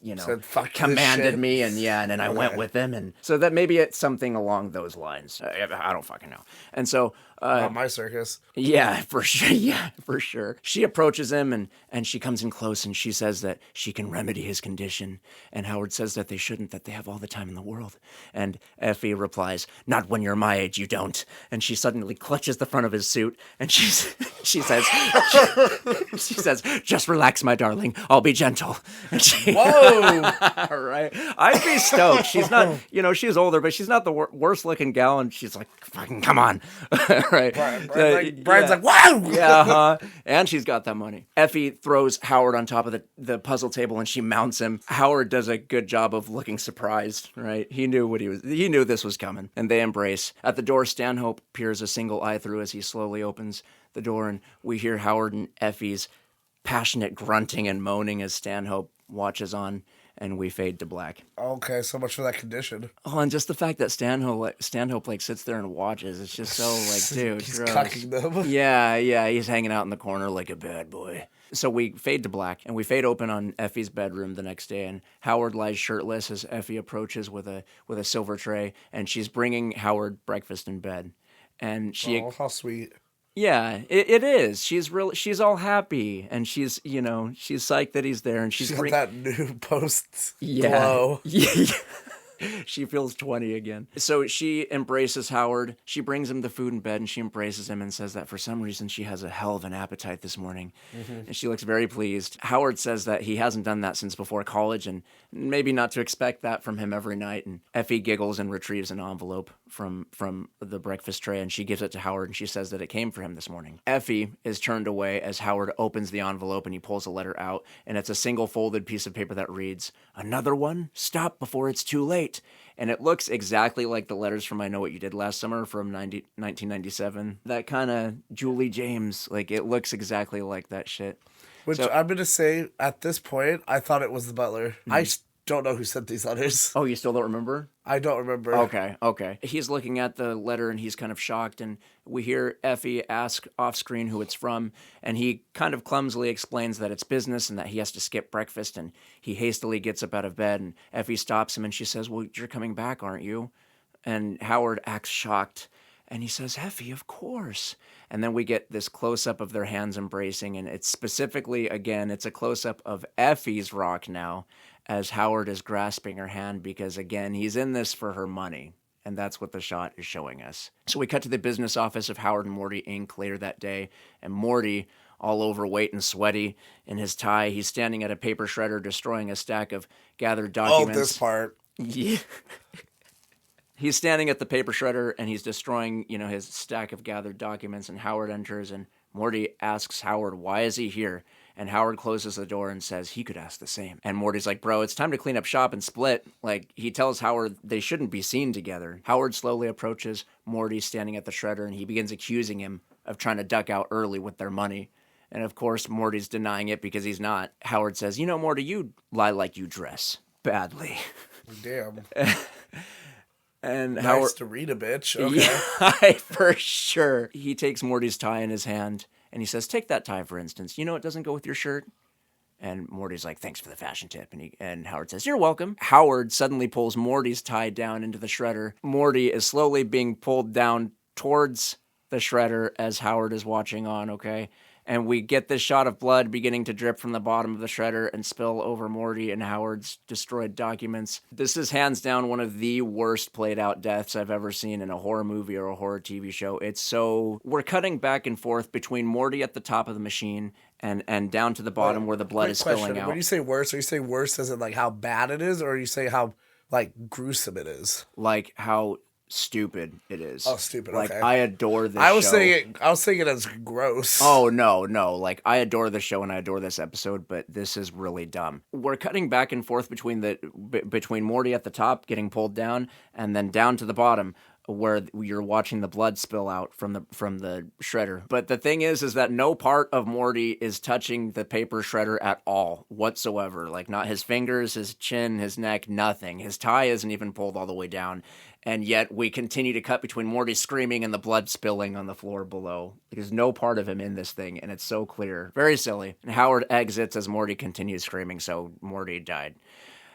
S2: you know,
S1: said, fuck
S2: commanded me, and then I went with him. And so that maybe it's something along those lines. I don't fucking know. And so
S1: my circus.
S2: Yeah, for sure. Yeah, for sure. She approaches him and she comes in close and she says that she can remedy his condition. And Howard says that they shouldn't, that they have all the time in the world. And Effie replies, not when you're my age, you don't. And she suddenly clutches the front of his suit and she says, just relax, my darling. I'll be gentle. And
S1: Whoa!
S2: Right? I'd be stoked. She's not, she's older, but she's not the worst looking gal. And she's like, fucking come on. Right.
S1: Brian's like, wow!
S2: Yeah, and she's got that money. Effie throws Howard on top of the puzzle table and she mounts him. Howard does a good job of looking surprised, right? He knew he knew this was coming. And they embrace. At the door, Stanhope peers a single eye through as he slowly opens the door, and we hear Howard and Effie's passionate grunting and moaning as Stanhope watches on. And we fade to black.
S1: Okay, so much for that condition.
S2: Oh, and just the fact that Stanhope like sits there and watches, it's just so like, dude,
S1: he's
S2: gross.
S1: cucking them.
S2: Yeah, he's hanging out in the corner like a bad boy. So we fade to black, and we fade open on Effie's bedroom the next day, and Howard lies shirtless as Effie approaches with a silver tray, and she's bringing Howard breakfast in bed. And
S1: how sweet.
S2: Yeah, it is. She's all happy, and she's psyched that he's there, and she's
S1: got that new post
S2: glow.
S1: Yeah.
S2: She feels 20 again. So she embraces Howard. She brings him the food in bed, and she embraces him and says that for some reason she has a hell of an appetite this morning. Mm-hmm. And she looks very pleased. Howard says that he hasn't done that since before college, and maybe not to expect that from him every night. And Effie giggles and retrieves an envelope from the breakfast tray, and she gives it to Howard, and she says that it came for him this morning. Effie is turned away as Howard opens the envelope, and he pulls a letter out, and it's a single folded piece of paper that reads, "Another one? Stop before it's too late." And it looks exactly like the letters from I Know What You Did Last Summer from 1997. That kind of Julie James, like it looks exactly like that shit.
S1: Which I'm going to say, at this point, I thought it was the butler. Mm-hmm. I don't know who sent these letters.
S2: Oh, you still don't remember?
S1: I don't remember.
S2: Okay. He's looking at the letter and he's kind of shocked, and we hear Effie ask off screen who it's from, and he kind of clumsily explains that it's business and that he has to skip breakfast, and he hastily gets up out of bed, and Effie stops him and she says, "Well, you're coming back, aren't you?" And Howard acts shocked. And he says, "Effie, of course." And then we get this close-up of their hands embracing, and it's specifically, again, it's a close-up of Effie's rock now as Howard is grasping her hand because, again, he's in this for her money. And that's what the shot is showing us. So we cut to the business office of Howard and Morty, Inc. later that day, and Morty, all overweight and sweaty in his tie, he's standing at a paper shredder destroying a stack of gathered documents.
S1: Oh, this part.
S2: Yeah. He's standing at the paper shredder and he's destroying, his stack of gathered documents, and Howard enters and Morty asks Howard, why is he here? And Howard closes the door and says he could ask the same. And Morty's like, bro, it's time to clean up shop and split. Like, he tells Howard they shouldn't be seen together. Howard slowly approaches Morty standing at the shredder and he begins accusing him of trying to duck out early with their money. And of course, Morty's denying it because he's not. Howard says, Morty, you lie like you dress badly.
S1: Damn.
S2: And
S1: nice
S2: Howard
S1: to read a bitch. Okay.
S2: Yeah, for sure. He takes Morty's tie in his hand and he says, "Take that tie, for instance. You know it doesn't go with your shirt." And Morty's like, "Thanks for the fashion tip." And Howard says, "You're welcome." Howard suddenly pulls Morty's tie down into the shredder. Morty is slowly being pulled down towards the shredder as Howard is watching on, okay? And we get this shot of blood beginning to drip from the bottom of the shredder and spill over Morty and Howard's destroyed documents. This is hands down one of the worst played out deaths I've ever seen in a horror movie or a horror TV show. We're cutting back and forth between Morty at the top of the machine and down to the bottom where the blood is spilling out.
S1: When you say worse, are you saying worse as in like how bad it is, or are you saying how like gruesome it is?
S2: Like how stupid it is.
S1: Oh, stupid.
S2: Like,
S1: okay.
S2: I adore this show.
S1: I was saying it as gross.
S2: Oh, no. Like, I adore this show and I adore this episode, but this is really dumb. We're cutting back and forth between Morty at the top getting pulled down and then down to the bottom where you're watching the blood spill out from the shredder. But the thing is that no part of Morty is touching the paper shredder at all whatsoever. Like, not his fingers, his chin, his neck, nothing. His tie isn't even pulled all the way down. And yet we continue to cut between Morty screaming and the blood spilling on the floor below. There's no part of him in this thing, and it's so clear. Very silly. And Howard exits as Morty continues screaming, so Morty died.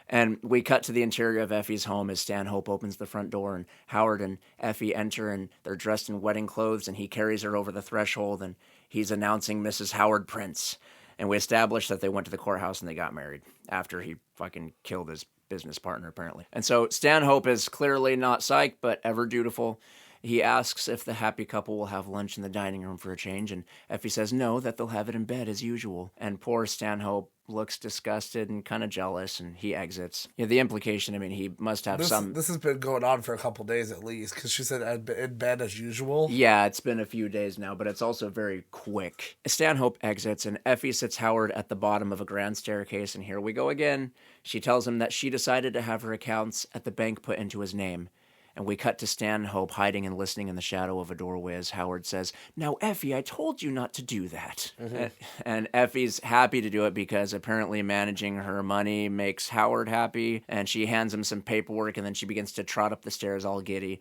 S2: And we cut to the interior of Effie's home as Stanhope opens the front door, and Howard and Effie enter, and they're dressed in wedding clothes, and he carries her over the threshold, and he's announcing Mrs. Howard Prince. And we established that they went to the courthouse and they got married after he fucking killed his business partner, apparently. And so Stanhope is clearly not psyched, but ever dutiful. He asks if the happy couple will have lunch in the dining room for a change, and Effie says no, that they'll have it in bed as usual. And poor Stanhope looks disgusted and kind of jealous, and he exits. Yeah, the implication, I mean, he must have
S1: This has been going on for a couple days at least, because she said in bed as usual.
S2: Yeah, it's been a few days now, but it's also very quick. Stanhope exits, and Effie sits Howard at the bottom of a grand staircase, and here we go again. She tells him that she decided to have her accounts at the bank put into his name. And we cut to Stanhope hiding and listening in the shadow of a doorway as Howard says, "Now, Effie, I told you not to do that." Mm-hmm. And Effie's happy to do it because apparently managing her money makes Howard happy. And she hands him some paperwork, and then she begins to trot up the stairs all giddy.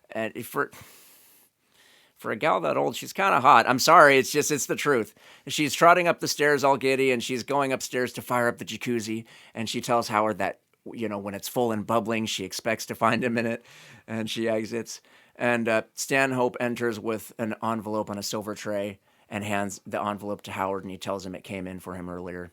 S2: And for a gal that old, she's kind of hot. I'm sorry, it's the truth. She's trotting up the stairs all giddy, and she's going upstairs to fire up the jacuzzi. And she tells Howard that, you know, when it's full and bubbling, she expects to find him in it, and she exits. And Stanhope enters with an envelope on a silver tray and hands the envelope to Howard, and he tells him it came in for him earlier.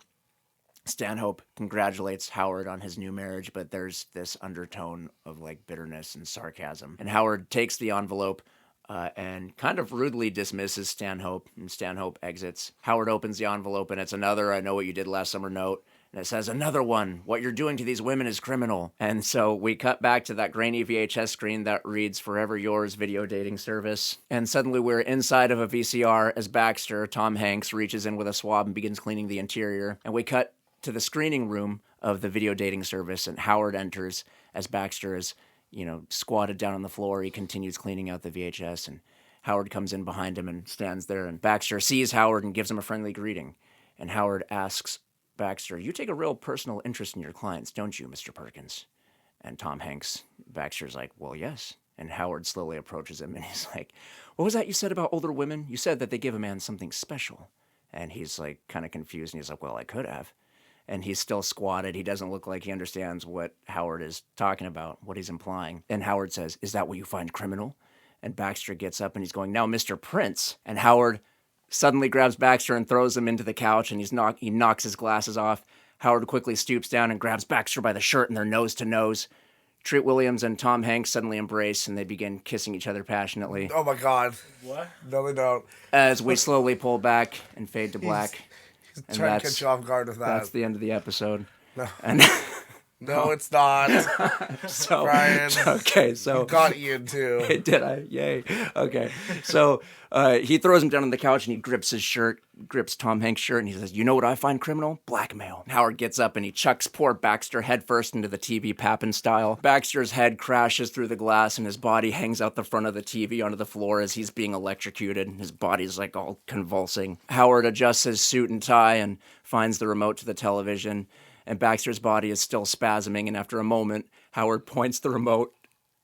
S2: Stanhope congratulates Howard on his new marriage, but there's this undertone of, like, bitterness and sarcasm. And Howard takes the envelope and kind of rudely dismisses Stanhope, and Stanhope exits. Howard opens the envelope, and it's another "I know what you did last summer" note. And it says, "Another one. What you're doing to these women is criminal." And so we cut back to that grainy VHS screen that reads "Forever Yours" video dating service. And suddenly we're inside of a VCR as Baxter, Tom Hanks, reaches in with a swab and begins cleaning the interior. And we cut to the screening room of the video dating service, and Howard enters as Baxter is, you know, squatted down on the floor. He continues cleaning out the VHS, and Howard comes in behind him and stands there. And Baxter sees Howard and gives him a friendly greeting. And Howard asks Baxter, "You take a real personal interest in your clients, don't you, Mr. Perkins?" And Baxter's like, "Well, yes." And Howard slowly approaches him, and he's like, "What was that you said about older women? You said that they give a man something special." And he's like kind of confused, and he's like, "Well, I could have." And he's still squatted. He doesn't look like he understands what Howard is talking about, what he's implying. And Howard says, "Is that what you find criminal?" And Baxter gets up, and he's going, "Now, Mr. Prince." And Howard suddenly grabs Baxter and throws him into the couch, and he knocks his glasses off. Howard quickly stoops down and grabs Baxter by the shirt, and they're nose to nose. Treat Williams and Tom Hanks suddenly embrace, and they begin kissing each other passionately.
S1: Oh my God.
S3: What?
S1: No, they don't.
S2: As we slowly pull back and fade to black.
S1: He's trying to catch you off guard with that.
S2: That's the end of the episode.
S1: No.
S2: And
S1: no, it's not.
S2: So,
S1: Brian.
S2: Okay, so
S1: you got Ian too.
S2: Did I? Yay. Okay. So he throws him down on the couch, and he grips Tom Hanks' shirt, and he says, "You know what I find criminal? Blackmail." Howard gets up, and he chucks poor Baxter headfirst into the TV Papin style. Baxter's head crashes through the glass, and his body hangs out the front of the TV onto the floor as he's being electrocuted. His body's like all convulsing. Howard adjusts his suit and tie and finds the remote to the television. And Baxter's body is still spasming, and after a moment, Howard points the remote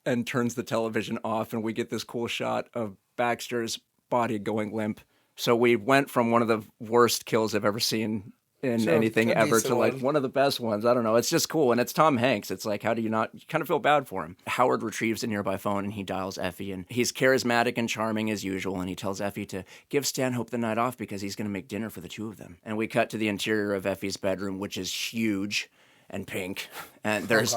S2: and turns the television off, and we get this cool shot of Baxter's body going limp. So we went from one of the worst kills I've ever seen in anything ever to like one of the best ones. I don't know. It's just cool. And it's Tom Hanks. It's like, how do you not, you kind of feel bad for him. Howard retrieves a nearby phone and he dials Effie, and he's charismatic and charming as usual. And he tells Effie to give Stanhope the night off because he's going to make dinner for the two of them. And we cut to the interior of Effie's bedroom, which is huge and pink, and there's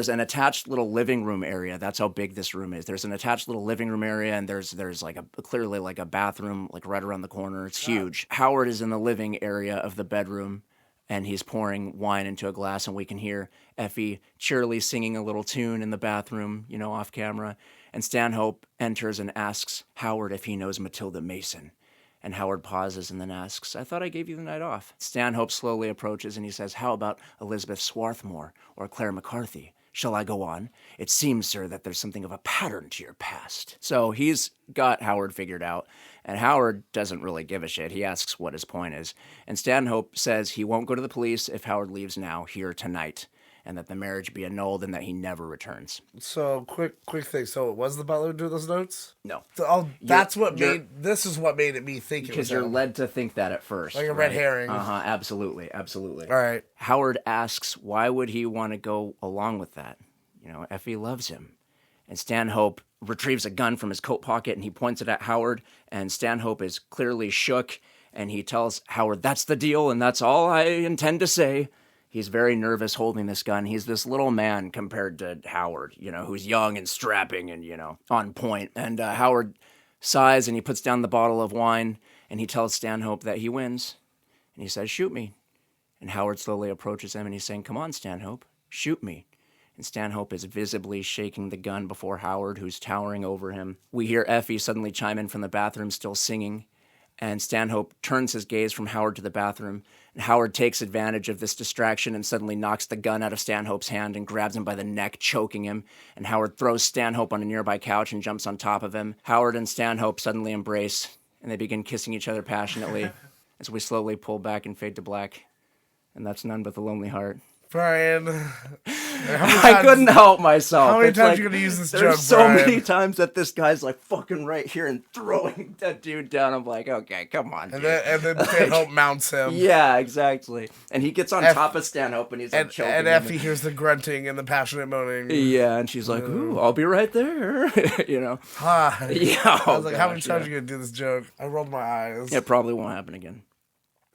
S2: an attached little living room area. That's how big this room is. There's an attached little living room area, and there's like clearly like a bathroom like right around the corner. It's huge. Howard is in the living area of the bedroom, and he's pouring wine into a glass, and we can hear Effie cheerily singing a little tune in the bathroom, off camera. And Stanhope enters and asks Howard if he knows Matilda Mason. And Howard pauses and then asks, I thought I gave you the night off. Stanhope slowly approaches and he says, how about Elizabeth Swarthmore or Claire McCarthy? Shall I go on? It seems, sir, that there's something of a pattern to your past. So he's got Howard figured out, and Howard doesn't really give a shit. He asks what his point is. And Stanhope says he won't go to the police if Howard leaves now, here tonight, and that the marriage be annulled and that he never returns.
S1: So, quick thing. So, it was the butler who drew those notes?
S2: No.
S1: So, this is what made it me think it was
S2: because you're led to think that at first.
S1: Like a red herring.
S2: Uh-huh, absolutely. All
S1: right.
S2: Howard asks, why would he want to go along with that? Effie loves him. And Stanhope retrieves a gun from his coat pocket and he points it at Howard, and Stanhope is clearly shook, and he tells Howard, that's the deal, and that's all I intend to say. He's very nervous holding this gun. He's this little man compared to Howard, who's young and strapping and, on point. And Howard sighs and he puts down the bottle of wine and he tells Stanhope that he wins. And he says, shoot me. And Howard slowly approaches him and he's saying, come on, Stanhope, shoot me. And Stanhope is visibly shaking the gun before Howard, who's towering over him. We hear Effie suddenly chime in from the bathroom, still singing. And Stanhope turns his gaze from Howard to the bathroom. And Howard takes advantage of this distraction and suddenly knocks the gun out of Stanhope's hand and grabs him by the neck, choking him. And Howard throws Stanhope on a nearby couch and jumps on top of him. Howard and Stanhope suddenly embrace, and they begin kissing each other passionately as we slowly pull back and fade to black. And that's None But the Lonely Heart.
S1: Brian,
S2: I couldn't help myself.
S1: How many times are you going to use this joke,
S2: There's so many times that this guy's like fucking right here and throwing that dude down. I'm like, okay, come on, dude.
S1: And then Stanhope mounts him.
S2: Yeah, exactly. And he gets on top of Stanhope and he's like choking him.
S1: And Effie hears the grunting and the passionate moaning.
S2: Yeah, and she's like, ooh, I'll be right there.
S1: Hi.
S2: Yeah.
S1: I was like, how many times are you going to do this joke? I rolled my eyes.
S2: It probably won't happen again.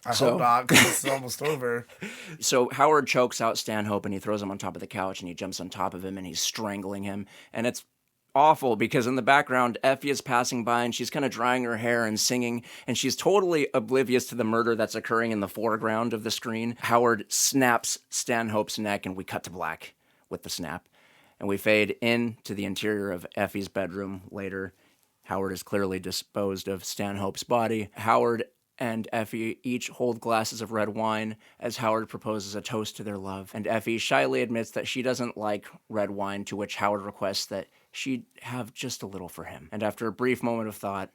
S1: I hope not, because it's almost over.
S2: So Howard chokes out Stanhope and he throws him on top of the couch and he jumps on top of him and he's strangling him. And it's awful because in the background, Effie is passing by and she's kind of drying her hair and singing. And she's totally oblivious to the murder that's occurring in the foreground of the screen. Howard snaps Stanhope's neck and we cut to black with the snap. And we fade into the interior of Effie's bedroom later. Howard is clearly disposed of Stanhope's body. Howard and Effie each hold glasses of red wine as Howard proposes a toast to their love. And Effie shyly admits that she doesn't like red wine, to which Howard requests that she have just a little for him. And after a brief moment of thought,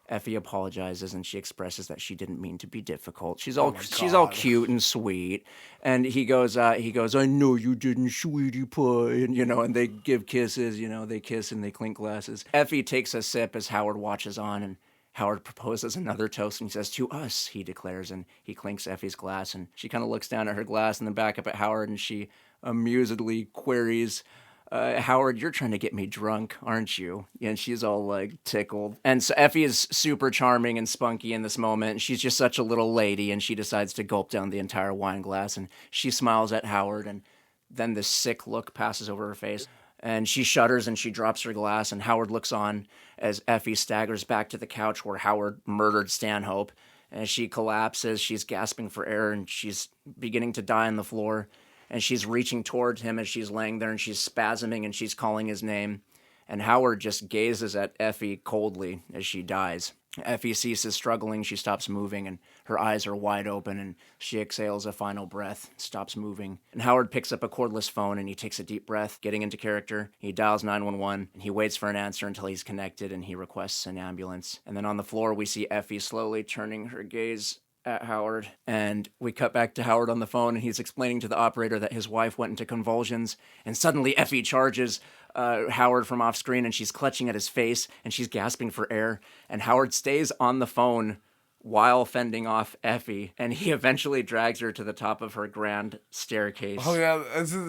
S2: Effie apologizes and she expresses that she didn't mean to be difficult. She's all cute and sweet. And he goes, I know you didn't, sweetie pie. And, and they give kisses, they kiss and they clink glasses. Effie takes a sip as Howard watches on, and Howard proposes another toast, and he says, to us, he declares, and he clinks Effie's glass, and she kind of looks down at her glass and then back up at Howard, and she amusedly queries, Howard, you're trying to get me drunk, aren't you? And she's all, like, tickled. And so Effie is super charming and spunky in this moment, and she's just such a little lady, and she decides to gulp down the entire wine glass, and she smiles at Howard, and then this sick look passes over her face. And she shudders and she drops her glass, and Howard looks on as Effie staggers back to the couch where Howard murdered Stanhope. And as she collapses, she's gasping for air and she's beginning to die on the floor. And she's reaching towards him as she's laying there, and she's spasming and she's calling his name. And Howard just gazes at Effie coldly as she dies. Effie ceases struggling, she stops moving, and her eyes are wide open, and she exhales a final breath, stops moving. And Howard picks up a cordless phone, and he takes a deep breath, getting into character. He dials 911, and he waits for an answer until he's connected, and he requests an ambulance. And then on the floor, we see Effie slowly turning her gaze at Howard, and we cut back to Howard on the phone, and he's explaining to the operator that his wife went into convulsions, and suddenly Effie charges Howard from off screen, and she's clutching at his face, and she's gasping for air, and Howard stays on the phone while fending off Effie, and he eventually drags her to the top of her grand staircase.
S1: Oh yeah,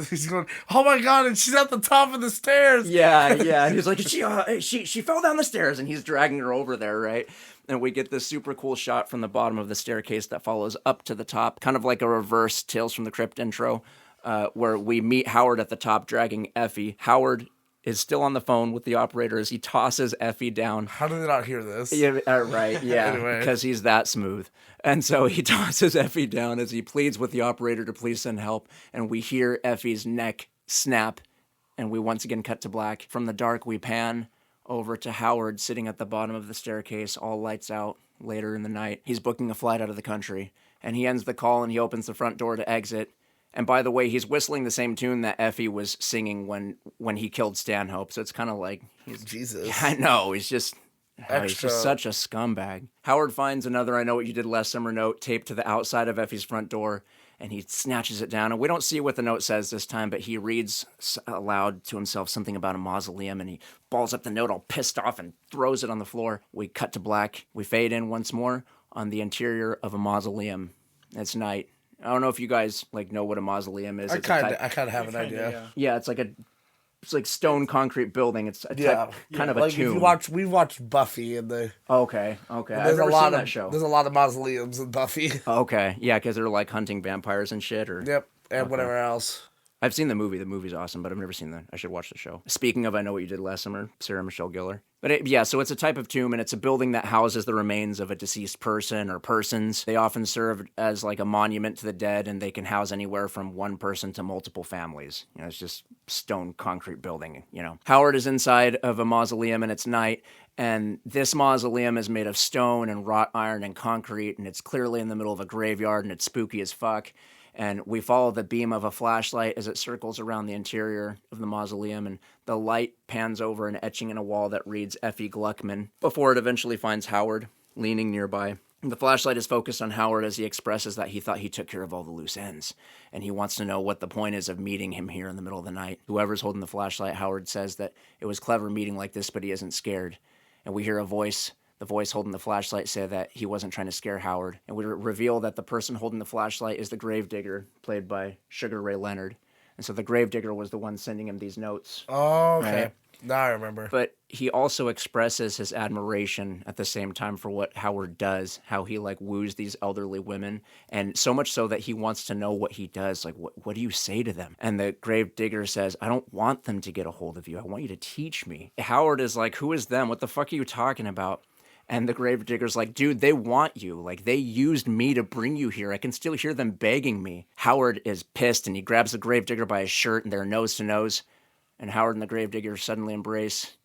S1: he's going, oh my god, and she's at the top of the stairs.
S2: Yeah, and he's like, she fell down the stairs, and he's dragging her over there, right? And we get this super cool shot from the bottom of the staircase that follows up to the top, kind of like a reverse Tales from the Crypt intro, where we meet Howard at the top dragging Effie. Howard is still on the phone with the operator as he tosses Effie down.
S1: How did they not hear this?
S2: Yeah, right, yeah, because he's that smooth. And so he tosses Effie down as he pleads with the operator to please send help, and we hear Effie's neck snap, and we once again cut to black. From the dark, we pan over to Howard sitting at the bottom of the staircase, all lights out, later in the night. He's booking a flight out of the country, and he ends the call and he opens the front door to exit. And by the way, he's whistling the same tune that Effie was singing when he killed Stanhope, so it's kind of like...
S1: Jesus.
S2: I know, he's just such a scumbag. Howard finds another I Know What You Did Last Summer note taped to the outside of Effie's front door, and he snatches it down. And we don't see what the note says this time, but he reads aloud to himself something about a mausoleum, and he balls up the note all pissed off and throws it on the floor. We cut to black. We fade in once more on the interior of a mausoleum. It's night. I don't know if you guys know what a mausoleum is.
S1: I kind of have an idea.
S2: Yeah, it's like stone concrete building. It's a type, kind of a tomb.
S1: We watched Buffy and the.
S2: Okay. I've never seen that show.
S1: There's a lot of mausoleums in Buffy.
S2: Okay, yeah, because they're like hunting vampires and shit, or.
S1: Yep, and whatever else.
S2: I've seen the movie. The movie's awesome, but I've never seen I should watch the show. Speaking of I Know What You Did Last Summer, Sarah Michelle Gellar. But so it's a type of tomb, and it's a building that houses the remains of a deceased person or persons. They often serve as like a monument to the dead, and they can house anywhere from one person to multiple families. It's just stone concrete building, Howard is inside of a mausoleum, and it's night, and this mausoleum is made of stone and wrought iron and concrete, and it's clearly in the middle of a graveyard, and it's spooky as fuck. And we follow the beam of a flashlight as it circles around the interior of the mausoleum, and the light pans over an etching in a wall that reads Effie Gluckman, before it eventually finds Howard leaning nearby. The flashlight is focused on Howard as he expresses that he thought he took care of all the loose ends, and he wants to know what the point is of meeting him here in the middle of the night. Whoever's holding the flashlight, Howard says that it was clever meeting like this, but he isn't scared. And we hear the voice holding the flashlight, say that he wasn't trying to scare Howard. And we reveal that the person holding the flashlight is the gravedigger, played by Sugar Ray Leonard. And so the gravedigger was the one sending him these notes.
S1: Oh, okay.
S2: Right?
S1: Now I remember.
S2: But he also expresses his admiration at the same time for what Howard does, how he woos these elderly women, and so much so that he wants to know what he does. What do you say to them? And the gravedigger says, I don't want them to get a hold of you. I want you to teach me. Howard is like, who is them? What the fuck are you talking about? And the gravedigger's like, dude, they want you. They used me to bring you here. I can still hear them begging me. Howard is pissed, and he grabs the gravedigger by his shirt, and they're nose to nose. And Howard and the gravedigger suddenly embrace,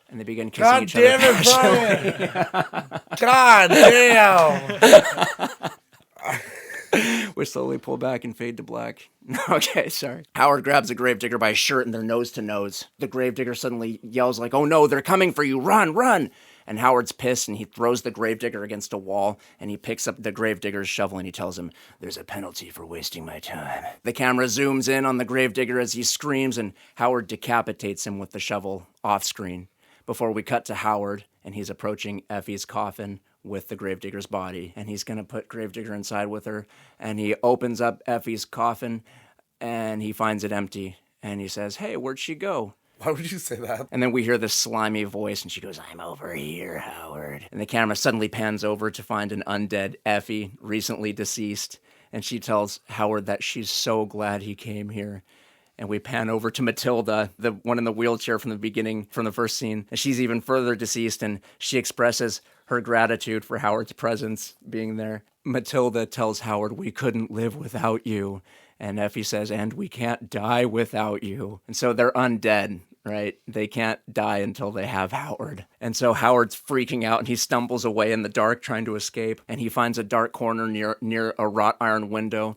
S2: and they begin kissing each other.
S1: God damn it, Brian! God damn!
S2: We slowly pull back and fade to black. Okay, sorry. Howard grabs the gravedigger by his shirt, and they're nose to nose. The gravedigger suddenly yells oh no, they're coming for you, run, run! And Howard's pissed, and he throws the gravedigger against a wall, and he picks up the gravedigger's shovel, and he tells him, there's a penalty for wasting my time. The camera zooms in on the gravedigger as he screams, and Howard decapitates him with the shovel off-screen, before we cut to Howard, and he's approaching Effie's coffin with the gravedigger's body, and he's going to put gravedigger inside with her, and he opens up Effie's coffin, and he finds it empty, and he says, hey, where'd she go?
S1: Why would you say that?
S2: And then we hear this slimy voice, and she goes, I'm over here, Howard. And the camera suddenly pans over to find an undead Effie, recently deceased, and she tells Howard that she's so glad he came here. And we pan over to Matilda, the one in the wheelchair from the beginning, from the first scene, and she's even further deceased, and she expresses her gratitude for Howard's presence being there. Matilda tells Howard, we couldn't live without you. And Effie says, and we can't die without you. And so they're undead. right? They can't die until they have Howard. And so Howard's freaking out and he stumbles away in the dark trying to escape. And he finds a dark corner near a wrought iron window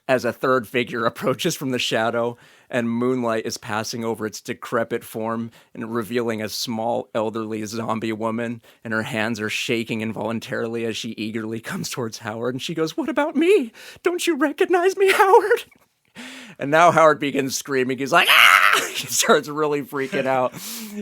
S2: as a third figure approaches from the shadow, and moonlight is passing over its decrepit form and revealing a small elderly zombie woman, and her hands are shaking involuntarily as she eagerly comes towards Howard. And she goes, "What about me? Don't you recognize me, Howard?" And now Howard begins screaming. He's like, "Ah!" He starts really freaking out.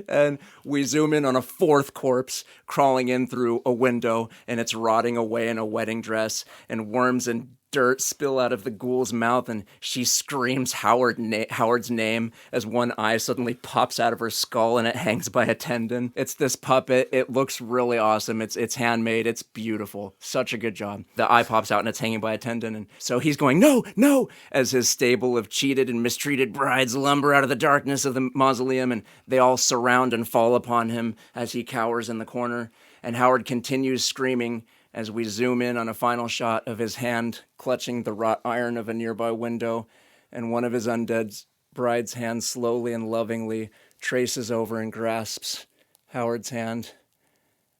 S2: And we zoom in on a fourth corpse crawling in through a window, and it's rotting away in a wedding dress, and worms and dirt spill out of the ghoul's mouth, and she screams Howard's name as one eye suddenly pops out of her skull and it hangs by a tendon. It's this puppet. It looks really awesome. It's handmade. It's beautiful. Such a good job. The eye pops out and it's hanging by a tendon, and so he's going, "No, no," as his stable of cheated and mistreated brides lumber out of the darkness of the mausoleum, and they all surround and fall upon him as he cowers in the corner. And Howard continues screaming as we zoom in on a final shot of his hand clutching the wrought iron of a nearby window, and one of his undead bride's hands slowly and lovingly traces over and grasps Howard's hand.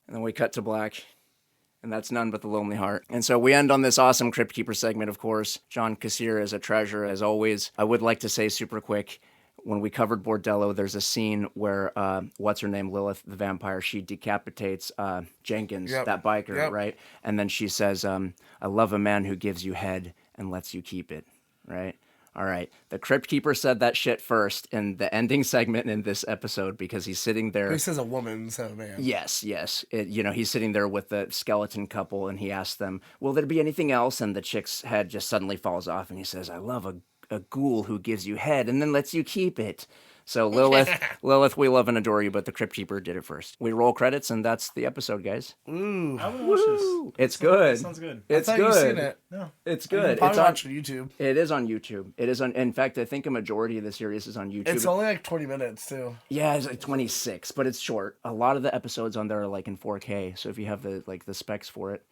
S2: And then we cut to black, and that's None But the Lonely Heart. And so we end on this awesome Crypt Keeper segment, of course. John Kassir is a treasure, as always. I would like to say super quick, when we covered Bordello, there's a scene where, what's her name, Lilith, the vampire, she decapitates Jenkins, that biker, right? And then she says, "I love a man who gives you head and lets you keep it," right? All right. The Crypt Keeper said that shit first in the ending segment in this episode, because he's sitting there.
S1: He says a woman, so man.
S2: Yes. He's sitting there with the skeleton couple, and he asks them, "Will there be anything else?" And the chick's head just suddenly falls off, and he says, "I love a ghoul who gives you head and then lets you keep it." So Lilith, we love and adore you, but the Crypt Keeper did it first. We roll credits, and that's the episode, guys.
S1: Ooh,
S3: I want to watch this.
S2: It's good.
S3: Sounds good.
S2: It's
S1: I thought
S2: good.
S1: You've seen it.
S3: No,
S2: it's good.
S1: It's on YouTube.
S2: It is on YouTube. It is on. In fact, I think a majority of the series is on YouTube.
S1: It's only like 20 minutes too.
S2: Yeah, it's like 26, but it's short. A lot of the episodes on there are like in 4K. So if you have the specs for it,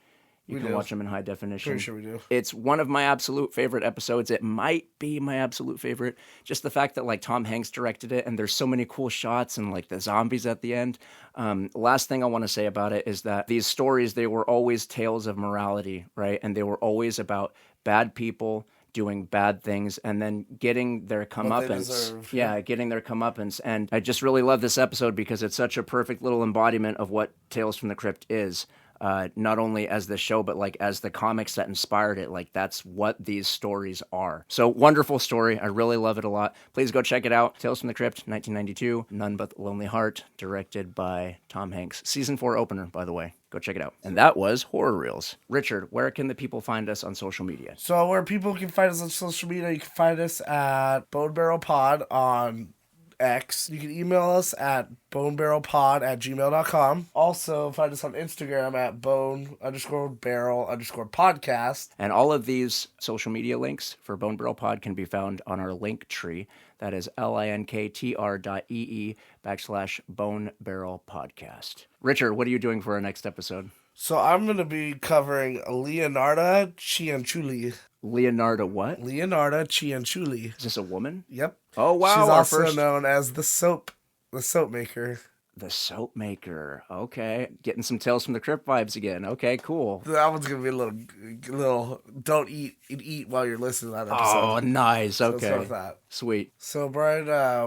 S2: you can watch them in high definition.
S1: Pretty sure we do.
S2: It's one of my absolute favorite episodes. It might be my absolute favorite. Just the fact that like Tom Hanks directed it, and there's so many cool shots, and like the zombies at the end. Last thing I want to say about it is that these stories, they were always tales of morality, right? And they were always about bad people doing bad things and then getting their comeuppance. Getting their comeuppance. And I just really love this episode because it's such a perfect little embodiment of what Tales from the Crypt is. Not only as the show, but like as the comics that inspired it. Like that's what these stories are. So wonderful story. I really love it a lot. Please go check it out. Tales from the Crypt, 1992. None But the Lonely Heart, directed by Tom Hanks. Season 4 opener, by the way. Go check it out. And that was Horror Reels. Richard, where can the people find us on social media?
S1: So where people can find us on social media, you can find us at bonebarrelpod on X. You can email us at bonebarrelpod@gmail.com. Also, find us on Instagram at bone_barrel_podcast.
S2: And all of these social media links for Bone Barrel Pod can be found on our link tree. That is linktr.ee/Bone Barrel Podcast. Richard, what are you doing for our next episode?
S1: So I'm going to be covering Leonarda Cianciulli.
S2: Leonarda what?
S1: Leonarda Cianciulli.
S2: Is this a woman?
S1: Yep.
S2: Oh, wow.
S1: She's also known as the soap maker.
S2: The soap maker. Okay. Getting some Tales from the Crypt vibes again. Okay, cool.
S1: That one's going to be a little don't eat while you're listening to that episode.
S2: Oh, nice.
S1: So
S2: okay.
S1: let's that.
S2: Sweet.
S1: So, Brian,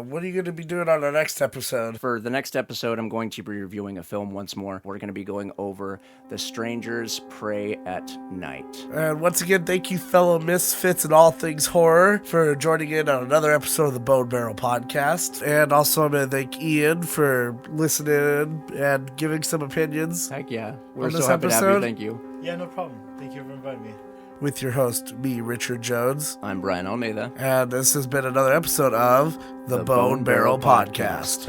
S1: what are you going to be doing on our next episode?
S2: For the next episode, I'm going to be reviewing a film once more. We're going to be going over The Strangers Pray at Night.
S1: And once again, thank you, fellow misfits and all things horror, for joining in on another episode of the Bone Barrel Podcast. And also, I'm going to thank Ian for listening and giving some opinions.
S2: Heck yeah. We're so happy to have you. Thank you.
S3: Yeah, no problem. Thank you for inviting me.
S1: With your host, me, Richard Jones.
S2: I'm Brian Almeida.
S1: And this has been another episode of the Bone Barrel Podcast.